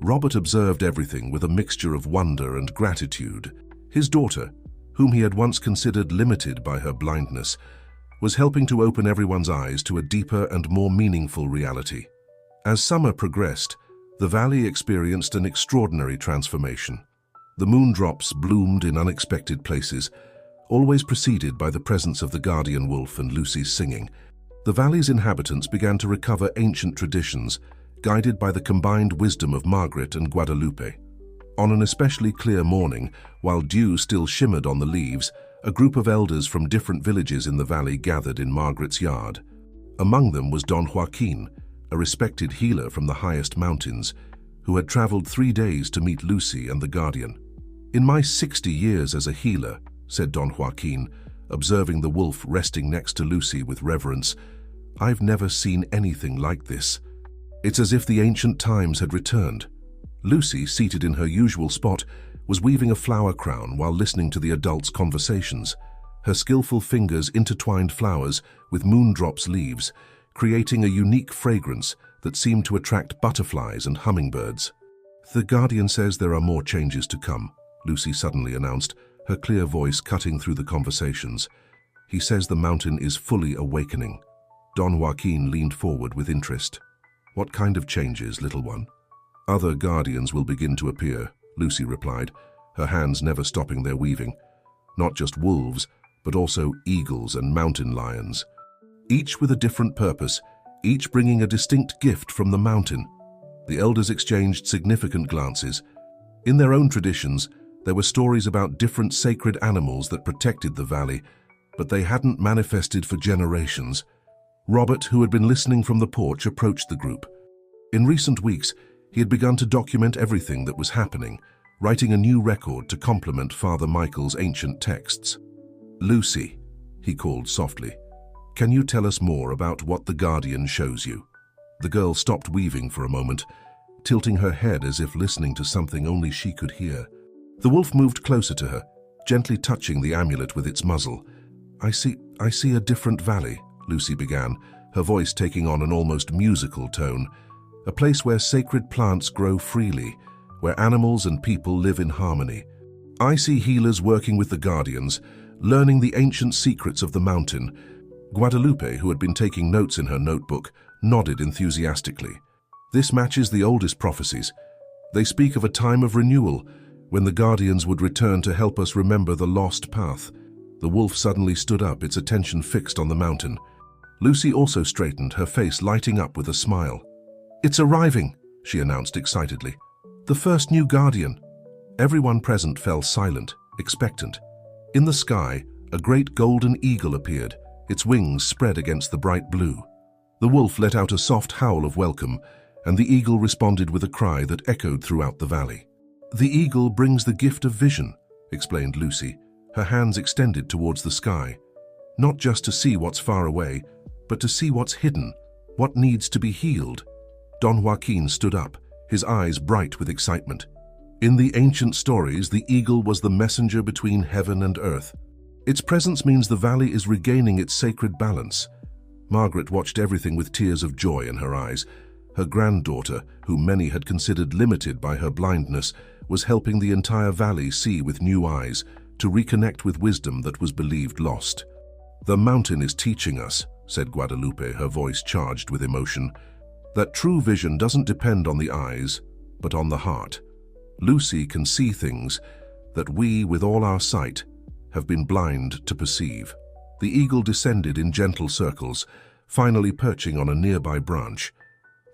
Robert observed everything with a mixture of wonder and gratitude. His daughter, whom he had once considered limited by her blindness, was helping to open everyone's eyes to a deeper and more meaningful reality. As summer progressed, the valley experienced an extraordinary transformation. The moondrops bloomed in unexpected places, always preceded by the presence of the guardian wolf and Lucy's singing. The valley's inhabitants began to recover ancient traditions, guided by the combined wisdom of Margaret and Guadalupe. On an especially clear morning, while dew still shimmered on the leaves, a group of elders from different villages in the valley gathered in Margaret's yard. Among them was Don Joaquin, a respected healer from the highest mountains, who had traveled 3 days to meet Lucy and the guardian. "In my 60 years as a healer," said Don Joaquin, observing the wolf resting next to Lucy with reverence, "I've never seen anything like this. It's as if the ancient times had returned." Lucy, seated in her usual spot, was weaving a flower crown while listening to the adults' conversations. Her skillful fingers intertwined flowers with moondrops leaves, creating a unique fragrance that seemed to attract butterflies and hummingbirds. "The guardian says there are more changes to come," Lucy suddenly announced, her clear voice cutting through the conversations. "He says the mountain is fully awakening." Don Joaquin leaned forward with interest. "What kind of changes, little one?" "Other guardians will begin to appear," Lucy replied, her hands never stopping their weaving. "Not just wolves, but also eagles and mountain lions. Each with a different purpose, each bringing a distinct gift from the mountain." The elders exchanged significant glances. In their own traditions, there were stories about different sacred animals that protected the valley, but they hadn't manifested for generations. Robert, who had been listening from the porch, approached the group. In recent weeks, he had begun to document everything that was happening, writing a new record to complement Father Michael's ancient texts. "Lucy," he called softly, "can you tell us more about what the guardian shows you?" The girl stopped weaving for a moment, tilting her head as if listening to something only she could hear. The wolf moved closer to her, gently touching the amulet with its muzzle. I see a different valley," Lucy began, her voice taking on an almost musical tone. "A place where sacred plants grow freely, where animals and people live in harmony. I see healers working with the guardians, learning the ancient secrets of the mountain." Guadalupe, who had been taking notes in her notebook, nodded enthusiastically. "This matches the oldest prophecies. They speak of a time of renewal, when the guardians would return to help us remember the lost path." The wolf suddenly stood up, its attention fixed on the mountain. Lucy also straightened, her face lighting up with a smile. "It's arriving," she announced excitedly. "The first new guardian." Everyone present fell silent, expectant. In the sky, a great golden eagle appeared, its wings spread against the bright blue. The wolf let out a soft howl of welcome, and the eagle responded with a cry that echoed throughout the valley. "The eagle brings the gift of vision," explained Lucy, her hands extended towards the sky. "Not just to see what's far away, but to see what's hidden, what needs to be healed." Don Joaquin stood up, his eyes bright with excitement. In the ancient stories, the eagle was the messenger between heaven and earth. Its presence means the valley is regaining its sacred balance. Margaret watched everything with tears of joy in her eyes. Her granddaughter, whom many had considered limited by her blindness, was helping the entire valley see with new eyes, to reconnect with wisdom that was believed lost. "The mountain is teaching us," said Guadalupe, her voice charged with emotion, "that true vision doesn't depend on the eyes, but on the heart. Lucy can see things that we, with all our sight, have been blind to perceive." The eagle descended in gentle circles, finally perching on a nearby branch.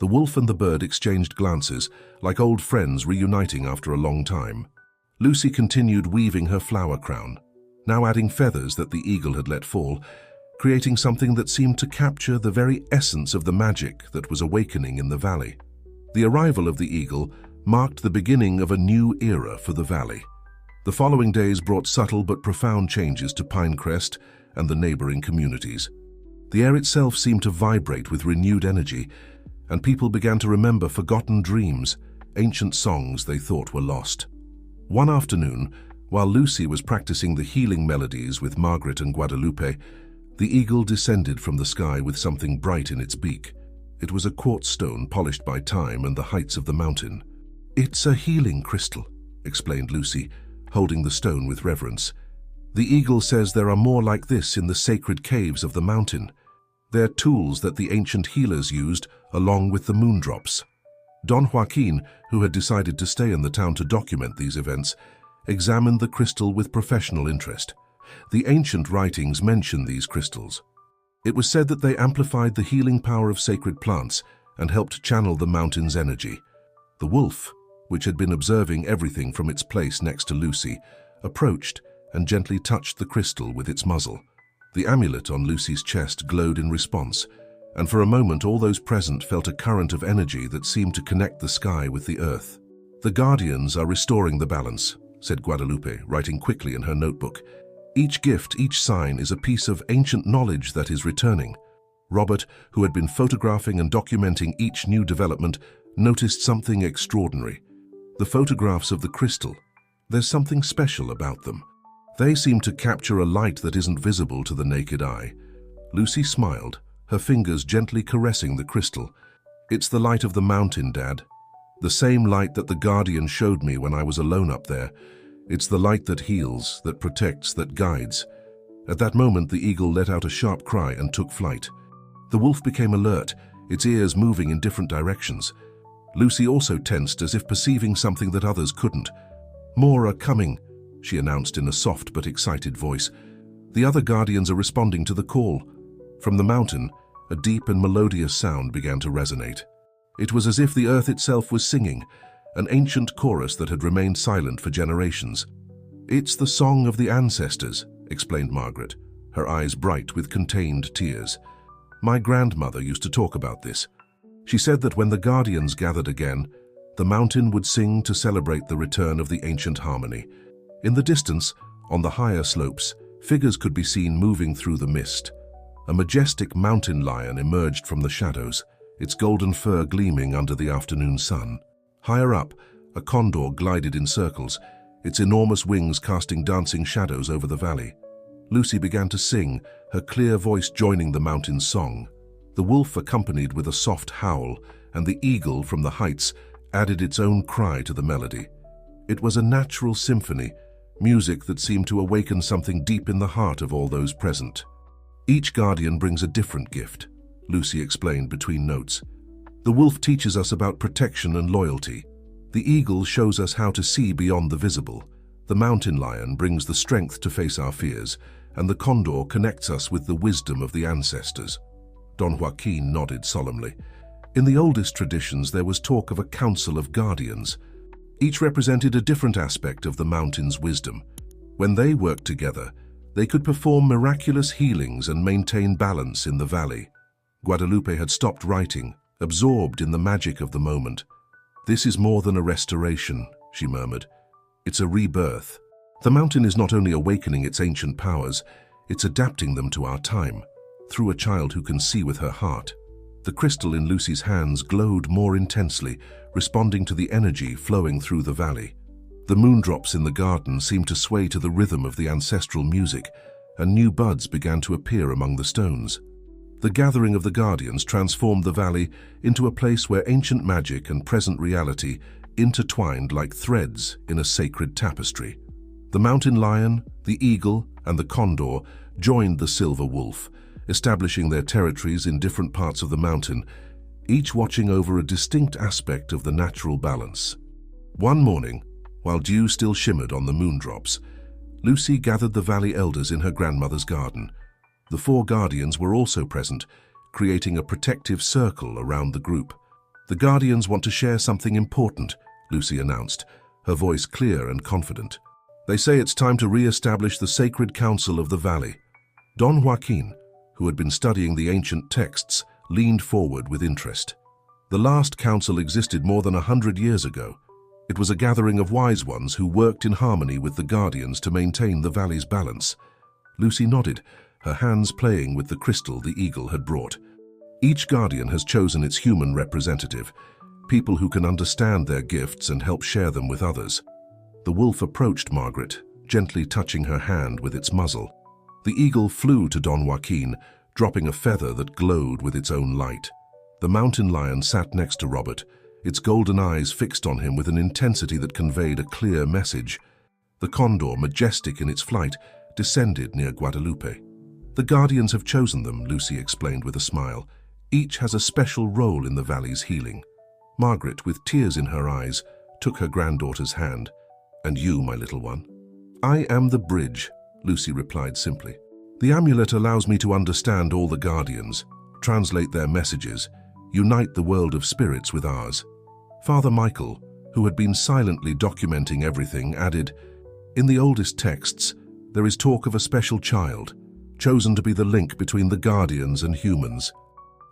The wolf and the bird exchanged glances, like old friends reuniting after a long time. Lucy continued weaving her flower crown, now adding feathers that the eagle had let fall, creating something that seemed to capture the very essence of the magic that was awakening in the valley. The arrival of the eagle marked the beginning of a new era for the valley. The following days brought subtle but profound changes to Pinecrest and the neighboring communities. The air itself seemed to vibrate with renewed energy, and people began to remember forgotten dreams, ancient songs they thought were lost. One afternoon, while Lucy was practicing the healing melodies with Margaret and Guadalupe, the eagle descended from the sky with something bright in its beak. It was a quartz stone polished by time and the heights of the mountain. "It's a healing crystal," explained Lucy, holding the stone with reverence. "The eagle says there are more like this in the sacred caves of the mountain. They're tools that the ancient healers used along with the moondrops." Don Joaquin, who had decided to stay in the town to document these events, examined the crystal with professional interest. The ancient writings mention these crystals. It was said that they amplified the healing power of sacred plants and helped channel the mountain's energy. The wolf, which had been observing everything from its place next to Lucy, approached and gently touched the crystal with its muzzle. The amulet on Lucy's chest glowed in response, and for a moment all those present felt a current of energy that seemed to connect the sky with the earth. "The guardians are restoring the balance," said Guadalupe, writing quickly in her notebook. "Each gift, each sign is a piece of ancient knowledge that is returning." Robert, who had been photographing and documenting each new development, noticed something extraordinary. The photographs of the crystal. There's something special about them. They seem to capture a light that isn't visible to the naked eye. Lucy smiled, her fingers gently caressing the crystal. "It's the light of the mountain, Dad. The same light that the Guardian showed me when I was alone up there. It's the light that heals, that protects, that guides." At that moment, the eagle let out a sharp cry and took flight. The wolf became alert, its ears moving in different directions. Lucy also tensed, as if perceiving something that others couldn't. "More are coming," she announced in a soft but excited voice. "The other guardians are responding to the call." From the mountain, a deep and melodious sound began to resonate. It was as if the earth itself was singing, an ancient chorus that had remained silent for generations. "It's the song of the ancestors," explained Margaret, her eyes bright with contained tears. "My grandmother used to talk about this. She said that when the guardians gathered again, the mountain would sing to celebrate the return of the ancient harmony. In the distance, on the higher slopes, figures could be seen moving through the mist. A majestic mountain lion emerged from the shadows, its golden fur gleaming under the afternoon sun. Higher up, a condor glided in circles, its enormous wings casting dancing shadows over the valley. Lucy began to sing, her clear voice joining the mountain's song. The wolf accompanied with a soft howl, and the eagle from the heights added its own cry to the melody. It was a natural symphony, music that seemed to awaken something deep in the heart of all those present. "Each guardian brings a different gift," Lucy explained between notes. "The wolf teaches us about protection and loyalty. The eagle shows us how to see beyond the visible. The mountain lion brings the strength to face our fears, and the condor connects us with the wisdom of the ancestors." Don Joaquin nodded solemnly. In the oldest traditions, there was talk of a council of guardians. Each represented a different aspect of the mountain's wisdom. When they worked together, they could perform miraculous healings and maintain balance in the valley. Guadalupe had stopped writing, absorbed in the magic of the moment. "This is more than a restoration," she murmured. "It's a rebirth. The mountain is not only awakening its ancient powers, it's adapting them to our time, through a child who can see with her heart." The crystal in Lucy's hands glowed more intensely, responding to the energy flowing through the valley. The moondrops in the garden seemed to sway to the rhythm of the ancestral music, and new buds began to appear among the stones. The gathering of the guardians transformed the valley into a place where ancient magic and present reality intertwined like threads in a sacred tapestry. The mountain lion, the eagle, and the condor joined the silver wolf, establishing their territories in different parts of the mountain, each watching over a distinct aspect of the natural balance. One morning, while dew still shimmered on the moondrops, Lucy gathered the valley elders in her grandmother's garden. The 4 guardians were also present, creating a protective circle around the group. "The guardians want to share something important," Lucy announced, her voice clear and confident. "They say it's time to re-establish the sacred council of the valley." Don Joaquin, who had been studying the ancient texts, leaned forward with interest. "The last council existed more than 100 years ago. It was a gathering of wise ones who worked in harmony with the guardians to maintain the valley's balance." Lucy nodded, her hands playing with the crystal the eagle had brought. "Each guardian has chosen its human representative, people who can understand their gifts and help share them with others." The wolf approached Margaret, gently touching her hand with its muzzle. The eagle flew to Don Joaquin, dropping a feather that glowed with its own light. The mountain lion sat next to Robert, its golden eyes fixed on him with an intensity that conveyed a clear message. The condor, majestic in its flight, descended near Guadalupe. "The guardians have chosen them," Lucy explained with a smile. "Each has a special role in the valley's healing." Margaret, with tears in her eyes, took her granddaughter's hand. "And you, my little one?" "I am the bridge," Lucy replied simply. "The amulet allows me to understand all the guardians, translate their messages, unite the world of spirits with ours." Father Michael, who had been silently documenting everything, added, "In the oldest texts, there is talk of a special child, chosen to be the link between the guardians and humans.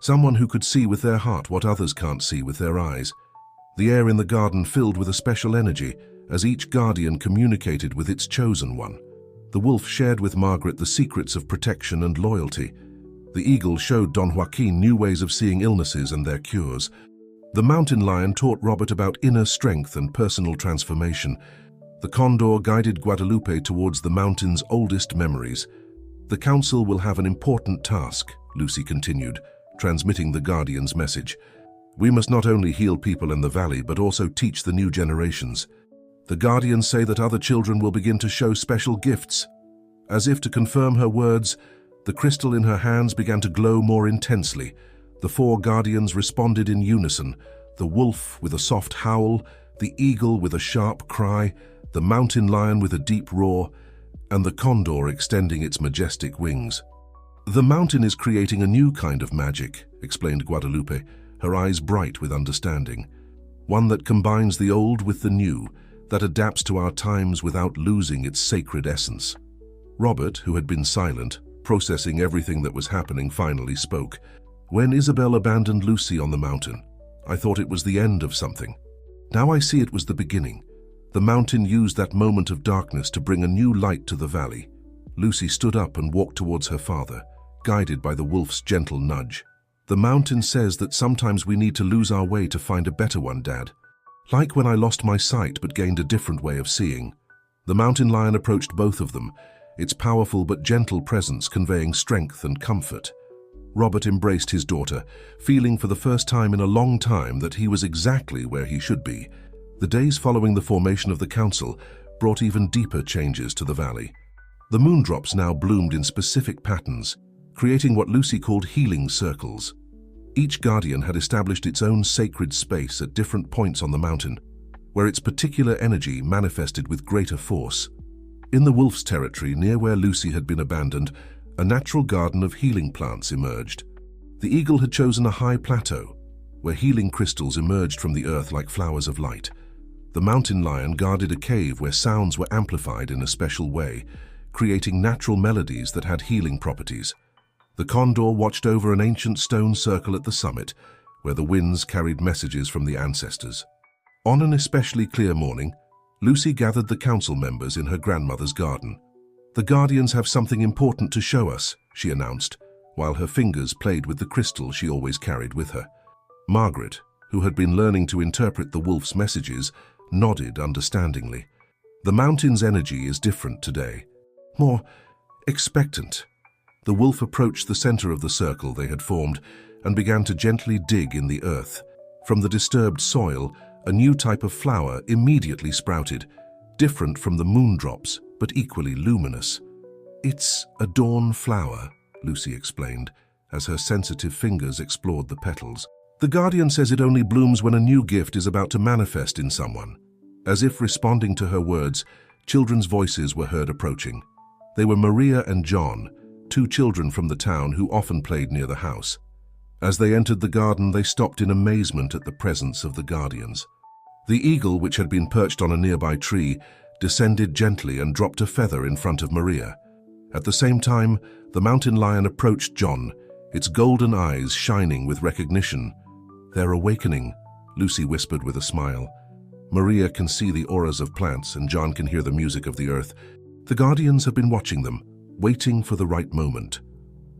Someone who could see with their heart what others can't see with their eyes. The air in the garden filled with a special energy, as each guardian communicated with its chosen one. The wolf shared with Margaret the secrets of protection and loyalty. The eagle showed Don Joaquin new ways of seeing illnesses and their cures. The mountain lion taught Robert about inner strength and personal transformation. The condor guided Guadalupe towards the mountain's oldest memories. "The council will have an important task," Lucy continued, transmitting the guardian's message. "We must not only heal people in the valley, but also teach the new generations. The guardians say that other children will begin to show special gifts." As if to confirm her words, the crystal in her hands began to glow more intensely. The 4 guardians responded in unison, the wolf with a soft howl, the eagle with a sharp cry, the mountain lion with a deep roar, and the condor extending its majestic wings. "The mountain is creating a new kind of magic," explained Guadalupe, her eyes bright with understanding. "One that combines the old with the new, that adapts to our times without losing its sacred essence." Robert, who had been silent, processing everything that was happening, finally spoke. "When Isabel abandoned Lucy on the mountain, I thought it was the end of something. Now I see it was the beginning. The mountain used that moment of darkness to bring a new light to the valley." Lucy stood up and walked towards her father, guided by the wolf's gentle nudge. "The mountain says that sometimes we need to lose our way to find a better one, Dad. Like when I lost my sight but gained a different way of seeing." The mountain lion approached both of them, its powerful but gentle presence conveying strength and comfort. Robert embraced his daughter, feeling for the first time in a long time that he was exactly where he should be. The days following the formation of the council brought even deeper changes to the valley. The moondrops now bloomed in specific patterns, creating what Lucy called healing circles. Each guardian had established its own sacred space at different points on the mountain, where its particular energy manifested with greater force. In the wolf's territory, near where Lucy had been abandoned, a natural garden of healing plants emerged. The eagle had chosen a high plateau, where healing crystals emerged from the earth like flowers of light. The mountain lion guarded a cave where sounds were amplified in a special way, creating natural melodies that had healing properties. The condor watched over an ancient stone circle at the summit, where the winds carried messages from the ancestors. On an especially clear morning, Lucy gathered the council members in her grandmother's garden. "The guardians have something important to show us," she announced, while her fingers played with the crystal she always carried with her. Margaret, who had been learning to interpret the wolf's messages, nodded understandingly. "The mountain's energy is different today, more expectant." The wolf approached the center of the circle they had formed and began to gently dig in the earth. From the disturbed soil, a new type of flower immediately sprouted, different from the moondrops, but equally luminous. "It's a dawn flower," Lucy explained, as her sensitive fingers explored the petals. "The guardian says it only blooms when a new gift is about to manifest in someone." As if responding to her words, children's voices were heard approaching. They were Maria and John, two children from the town who often played near the house. As they entered the garden, they stopped in amazement at the presence of the guardians. The eagle, which had been perched on a nearby tree, descended gently and dropped a feather in front of Maria. At the same time, the mountain lion approached John, its golden eyes shining with recognition. "They're awakening," Lucy whispered with a smile. "Maria can see the auras of plants and John can hear the music of the earth. The guardians have been watching them, waiting for the right moment."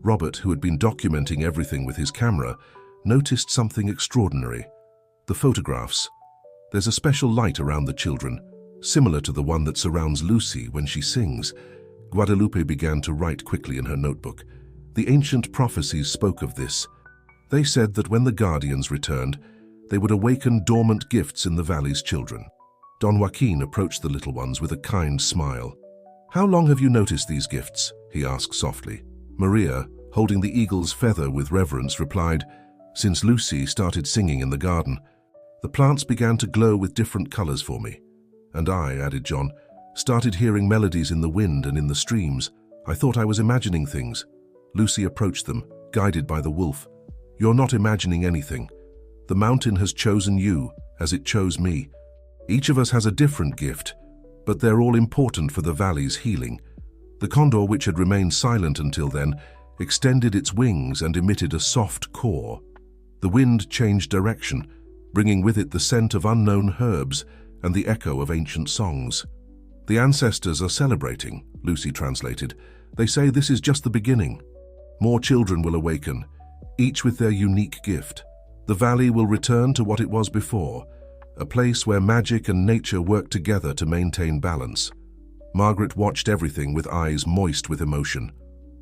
Robert, who had been documenting everything with his camera, noticed something extraordinary. The photographs. There's a special light around the children, similar to the one that surrounds Lucy when she sings. Guadalupe began to write quickly in her notebook. The ancient prophecies spoke of this. They said that when the guardians returned, they would awaken dormant gifts in the valley's children. Don Joaquin approached the little ones with a kind smile. "How long have you noticed these gifts?" he asked softly. Maria, holding the eagle's feather with reverence, replied, "Since Lucy started singing in the garden. The plants began to glow with different colors for me. And I," added John, "started hearing melodies in the wind and in the streams. I thought I was imagining things." Lucy approached them, guided by the wolf. "You're not imagining anything. The mountain has chosen you, as it chose me. Each of us has a different gift, but they're all important for the valley's healing." The condor, which had remained silent until then, extended its wings and emitted a soft caw. The wind changed direction, bringing with it the scent of unknown herbs and the echo of ancient songs. "The ancestors are celebrating," Lucy translated. "They say this is just the beginning. More children will awaken, each with their unique gift. The valley will return to what it was before, a place where magic and nature work together to maintain balance." Margaret watched everything with eyes moist with emotion.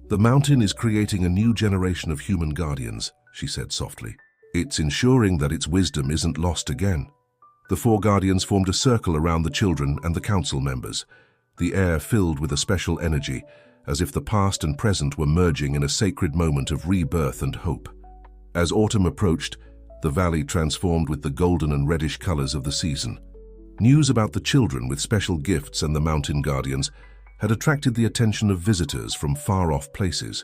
"The mountain is creating a new generation of human guardians," she said softly. "It's ensuring that its wisdom isn't lost again." The four guardians formed a circle around the children and the council members, the air filled with a special energy, as if the past and present were merging in a sacred moment of rebirth and hope. As autumn approached, the valley transformed with the golden and reddish colors of the season. News about the children with special gifts and the mountain guardians had attracted the attention of visitors from far-off places.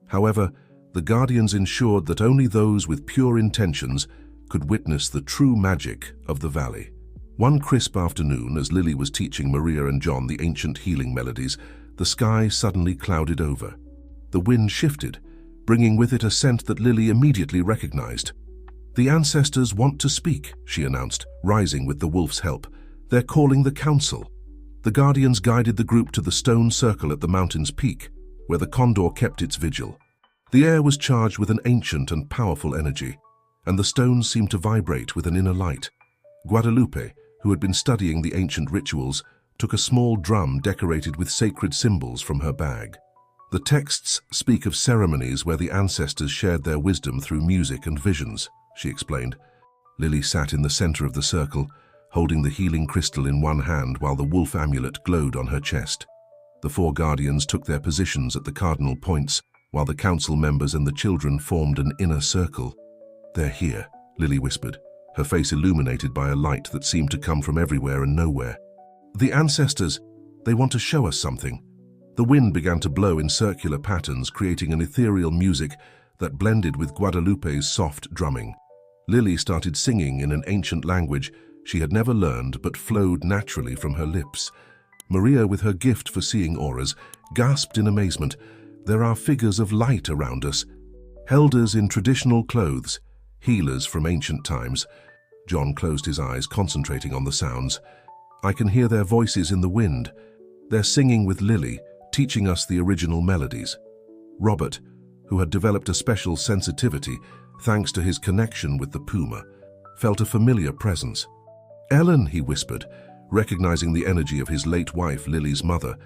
However, the guardians ensured that only those with pure intentions could witness the true magic of the valley. One crisp afternoon, as Lily was teaching Maria and John the ancient healing melodies, the sky suddenly clouded over. The wind shifted, bringing with it a scent that Lily immediately recognized. "The ancestors want to speak," she announced, rising with the wolf's help. "They're calling the council." The guardians guided the group to the stone circle at the mountain's peak, where the condor kept its vigil. The air was charged with an ancient and powerful energy, and the stones seemed to vibrate with an inner light. Guadalupe, who had been studying the ancient rituals, took a small drum decorated with sacred symbols from her bag. "The texts speak of ceremonies where the ancestors shared their wisdom through music and visions," she explained. Lily sat in the center of the circle, holding the healing crystal in one hand while the wolf amulet glowed on her chest. The four guardians took their positions at the cardinal points, while the council members and the children formed an inner circle. "They're here," Lily whispered, her face illuminated by a light that seemed to come from everywhere and nowhere. "The ancestors, they want to show us something." The wind began to blow in circular patterns, creating an ethereal music that blended with Guadalupe's soft drumming. Lily started singing in an ancient language she had never learned but flowed naturally from her lips. Maria, with her gift for seeing auras, gasped in amazement. "There are figures of light around us, elders in traditional clothes, healers from ancient times." John closed his eyes, concentrating on the sounds. "I can hear their voices in the wind. They're singing with Lily, teaching us the original melodies." Robert, who had developed a special sensitivity thanks to his connection with the puma, felt a familiar presence. "Ellen," he whispered, recognizing the energy of his late wife, Lily's mother.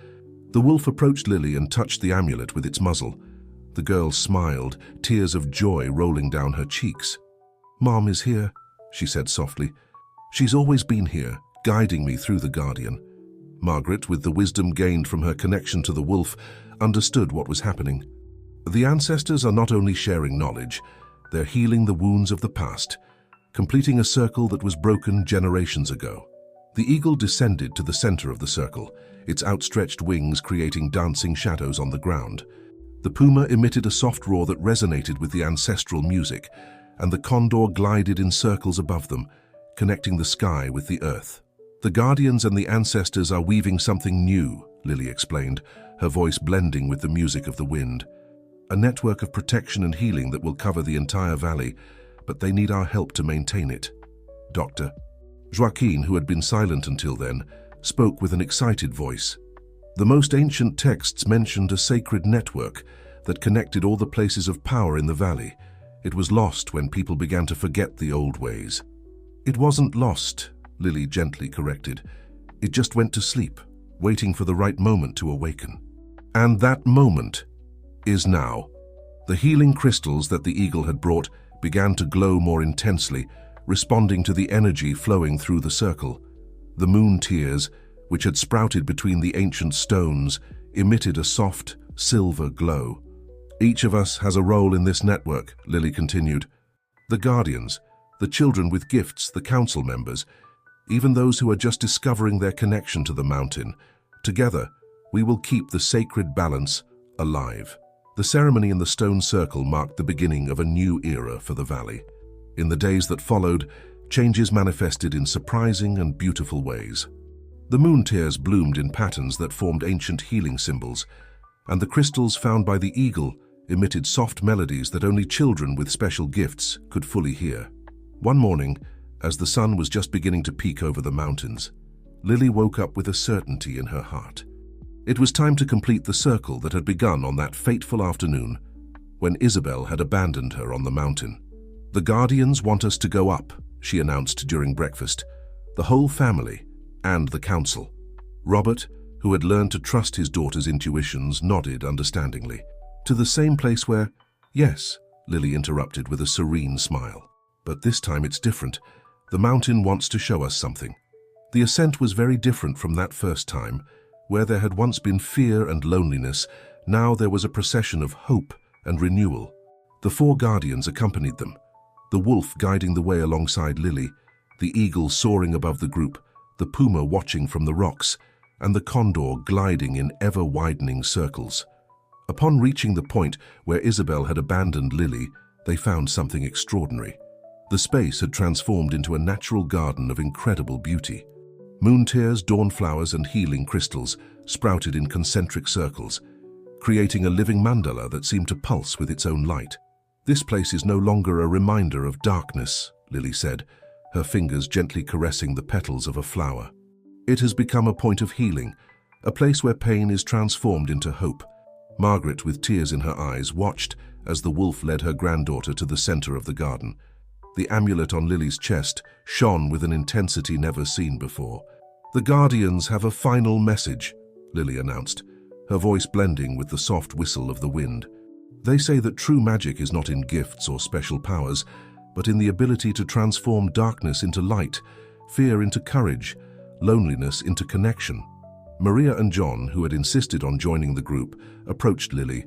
The wolf approached Lily and touched the amulet with its muzzle. The girl smiled, tears of joy rolling down her cheeks. "Mom is here," she said softly. "She's always been here, guiding me through the Guardian." Margaret, with the wisdom gained from her connection to the wolf, understood what was happening. The ancestors are not only sharing knowledge, they're healing the wounds of the past, completing a circle that was broken generations ago. The eagle descended to the center of the circle, its outstretched wings creating dancing shadows on the ground. The puma emitted a soft roar that resonated with the ancestral music, and the condor glided in circles above them, connecting the sky with the earth. "The guardians and the ancestors are weaving something new," Lily explained, her voice blending with the music of the wind. "A network of protection and healing that will cover the entire valley, but they need our help to maintain it." Dr. Joaquin, who had been silent until then, spoke with an excited voice. "The most ancient texts mentioned a sacred network that connected all the places of power in the valley. It was lost when people began to forget the old ways." "It wasn't lost," Lily gently corrected. "It just went to sleep, waiting for the right moment to awaken. And that moment is now." The healing crystals that the eagle had brought began to glow more intensely, responding to the energy flowing through the circle. The moon tears, which had sprouted between the ancient stones, emitted a soft, silver glow. "Each of us has a role in this network," Lily continued. "The guardians, the children with gifts, the council members, even those who are just discovering their connection to the mountain. Together, we will keep the sacred balance alive." The ceremony in the stone circle marked the beginning of a new era for the valley. In the days that followed, changes manifested in surprising and beautiful ways. The moon tears bloomed in patterns that formed ancient healing symbols, and the crystals found by the eagle emitted soft melodies that only children with special gifts could fully hear. One morning, as the sun was just beginning to peek over the mountains, Lily woke up with a certainty in her heart. It was time to complete the circle that had begun on that fateful afternoon when Isabel had abandoned her on the mountain. "The guardians want us to go up," she announced during breakfast. "The whole family and the council." Robert, who had learned to trust his daughter's intuitions, nodded understandingly. "To the same place where—" "Yes," Lily interrupted with a serene smile. "But this time it's different. The mountain wants to show us something." The ascent was very different from that first time. Where there had once been fear and loneliness, now there was a procession of hope and renewal. The 4 guardians accompanied them, the wolf guiding the way alongside Lily, the eagle soaring above the group, the puma watching from the rocks, and the condor gliding in ever-widening circles. Upon reaching the point where Isabel had abandoned Lily, they found something extraordinary. The space had transformed into a natural garden of incredible beauty. Moon tears, dawn flowers, and healing crystals sprouted in concentric circles, creating a living mandala that seemed to pulse with its own light. "This place is no longer a reminder of darkness," Lily said, her fingers gently caressing the petals of a flower. "It has become a point of healing, a place where pain is transformed into hope." Margaret, with tears in her eyes, watched as the wolf led her granddaughter to the center of the garden. The amulet on Lily's chest shone with an intensity never seen before. "The guardians have a final message," Lily announced, her voice blending with the soft whistle of the wind. "They say that true magic is not in gifts or special powers, but in the ability to transform darkness into light, fear into courage, loneliness into connection." Maria and John, who had insisted on joining the group, approached Lily.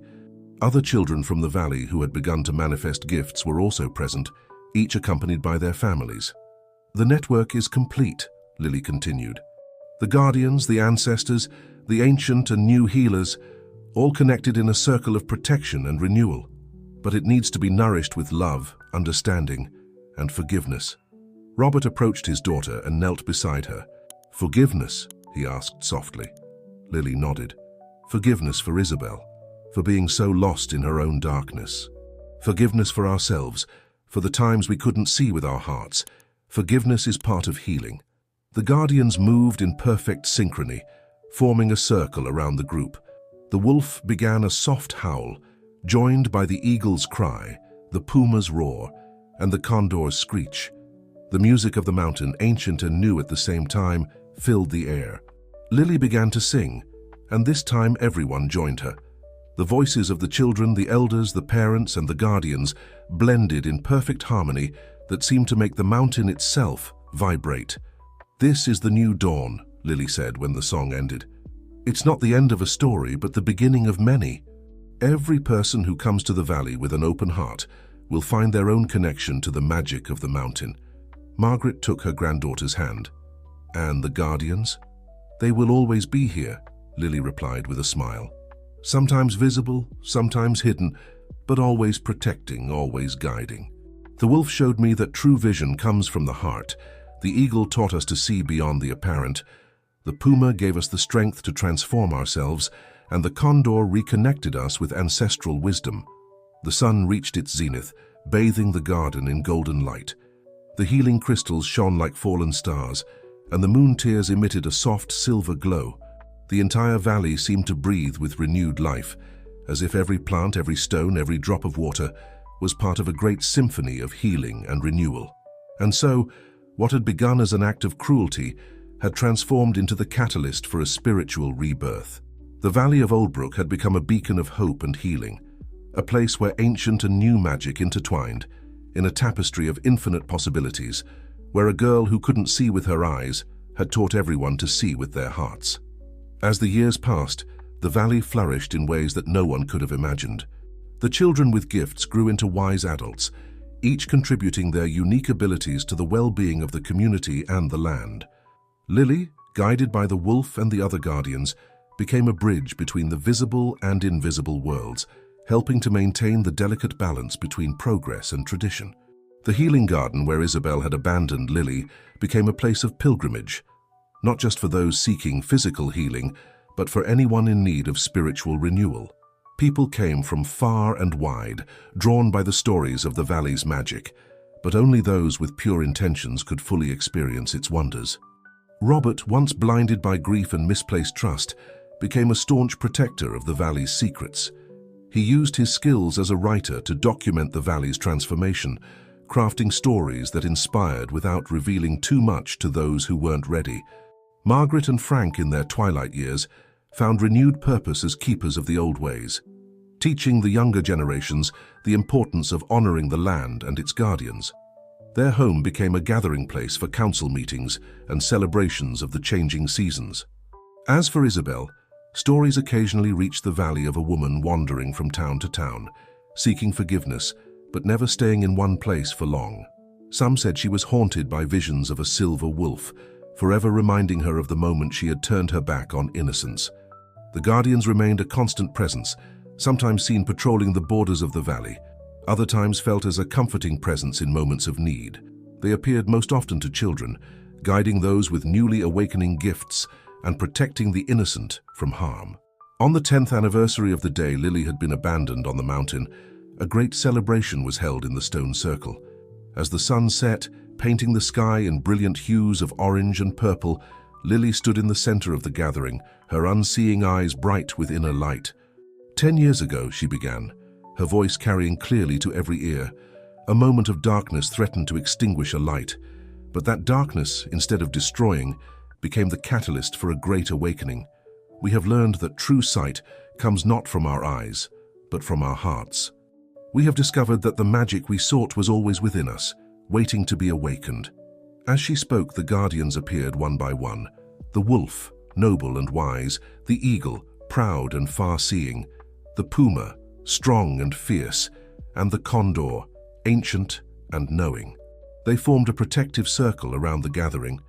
Other children from the valley who had begun to manifest gifts were also present, each accompanied by their families. "The network is complete," Lily continued. "The guardians, the ancestors, the ancient and new healers, all connected in a circle of protection and renewal. but it needs to be nourished with love, understanding, and forgiveness. Robert approached his daughter and knelt beside her. "Forgiveness?" he asked softly. Lily nodded. "Forgiveness for Isabel, for being so lost in her own darkness. Forgiveness for ourselves, for the times we couldn't see with our hearts. Forgiveness is part of healing." The guardians moved in perfect synchrony, forming a circle around the group. The wolf began a soft howl, joined by the eagle's cry, the puma's roar, and the condor's screech. The music of the mountain, ancient and new at the same time, filled the air. Lily began to sing, and this time everyone joined her. The voices of the children, the elders, the parents, and the guardians blended in perfect harmony that seemed to make the mountain itself vibrate. "This is the new dawn," Lily said when the song ended. "It's not the end of a story, but the beginning of many. Every person who comes to the valley with an open heart will find their own connection to the magic of the mountain." Margaret took her granddaughter's hand. "And the guardians? They will always be here," Lily replied with a smile. "Sometimes visible, sometimes hidden, but always protecting, always guiding. The wolf showed me that true vision comes from the heart. The eagle taught us to see beyond the apparent. The puma gave us the strength to transform ourselves, and the condor reconnected us with ancestral wisdom. The sun reached its zenith, bathing the garden in golden light. The healing crystals shone like fallen stars, and the moon tears emitted a soft silver glow. The entire valley seemed to breathe with renewed life, as if every plant, every stone, every drop of water was part of a great symphony of healing and renewal. And so, what had begun as an act of cruelty had transformed into the catalyst for a spiritual rebirth. The Valley of Oldbrook had become a beacon of hope and healing, a place where ancient and new magic intertwined in a tapestry of infinite possibilities, where a girl who couldn't see with her eyes had taught everyone to see with their hearts. As the years passed, the valley flourished in ways that no one could have imagined. The children with gifts grew into wise adults, each contributing their unique abilities to the well-being of the community and the land. Lily, guided by the wolf and the other guardians, became a bridge between the visible and invisible worlds, helping to maintain the delicate balance between progress and tradition. The healing garden where Isabel had abandoned Lily became a place of pilgrimage, not just for those seeking physical healing, but for anyone in need of spiritual renewal. People came from far and wide, drawn by the stories of the valley's magic, but only those with pure intentions could fully experience its wonders. Robert, once blinded by grief and misplaced trust, became a staunch protector of the valley's secrets. He used his skills as a writer to document the valley's transformation, crafting stories that inspired without revealing too much to those who weren't ready. Margaret and Frank, in their twilight years, found renewed purpose as keepers of the old ways, teaching the younger generations the importance of honoring the land and its guardians. Their home became a gathering place for council meetings and celebrations of the changing seasons. As for Isabel, stories occasionally reached the valley of a woman wandering from town to town, seeking forgiveness, but never staying in one place for long. Some said she was haunted by visions of a silver wolf, forever reminding her of the moment she had turned her back on innocence. The guardians remained a constant presence, sometimes seen patrolling the borders of the valley, other times felt as a comforting presence in moments of need. They appeared most often to children, guiding those with newly awakening gifts and protecting the innocent from harm. On the 10th anniversary of the day Lily had been abandoned on the mountain, a great celebration was held in the stone circle. As the sun set, painting the sky in brilliant hues of orange and purple, Lily stood in the center of the gathering, her unseeing eyes bright with inner light. 10 years ago, she began, her voice carrying clearly to every ear. A moment of darkness threatened to extinguish a light, but that darkness, instead of destroying, became the catalyst for a great awakening. We have learned that true sight comes not from our eyes, but from our hearts. We have discovered that the magic we sought was always within us, waiting to be awakened. As she spoke, the guardians appeared one by one. The wolf, noble and wise, the eagle, proud and far-seeing, the puma, strong and fierce, and the condor, ancient and knowing. They formed a protective circle around the gathering,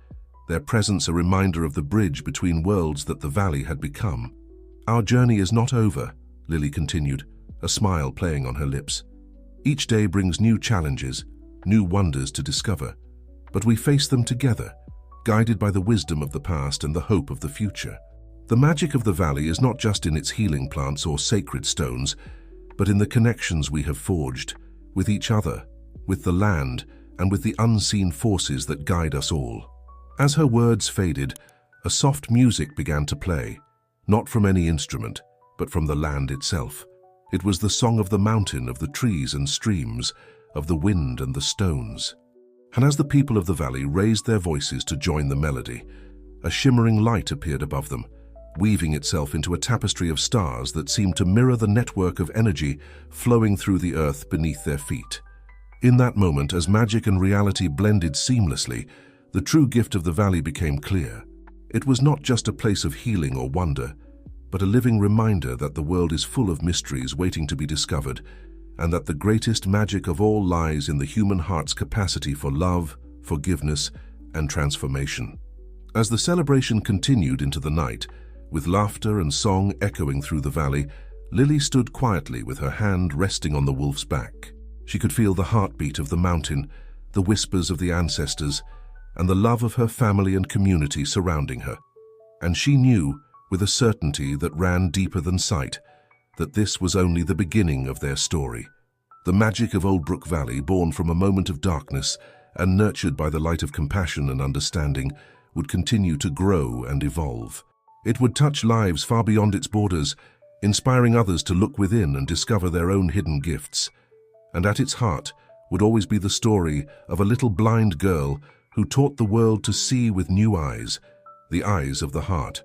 their presence a reminder of the bridge between worlds that the valley had become. "Our journey is not over," Lily continued, a smile playing on her lips. Each day brings new challenges, new wonders to discover, but we face them together, guided by the wisdom of the past and the hope of the future. The magic of the valley is not just in its healing plants or sacred stones, but in the connections we have forged with each other, with the land, and with the unseen forces that guide us all. As her words faded, a soft music began to play, not from any instrument, but from the land itself. It was the song of the mountain, of the trees and streams, of the wind and the stones. And as the people of the valley raised their voices to join the melody, a shimmering light appeared above them, weaving itself into a tapestry of stars that seemed to mirror the network of energy flowing through the earth beneath their feet. In that moment, as magic and reality blended seamlessly, the true gift of the valley became clear. It was not just a place of healing or wonder, but a living reminder that the world is full of mysteries waiting to be discovered, and that the greatest magic of all lies in the human heart's capacity for love, forgiveness, and transformation. As the celebration continued into the night, with laughter and song echoing through the valley, Lily stood quietly with her hand resting on the wolf's back. She could feel the heartbeat of the mountain, the whispers of the ancestors, and the love of her family and community surrounding her. And she knew, with a certainty that ran deeper than sight, that this was only the beginning of their story. The magic of Old Brook Valley, born from a moment of darkness and nurtured by the light of compassion and understanding, would continue to grow and evolve. It would touch lives far beyond its borders, inspiring others to look within and discover their own hidden gifts. And at its heart would always be the story of a little blind girl who taught the world to see with new eyes, the eyes of the heart,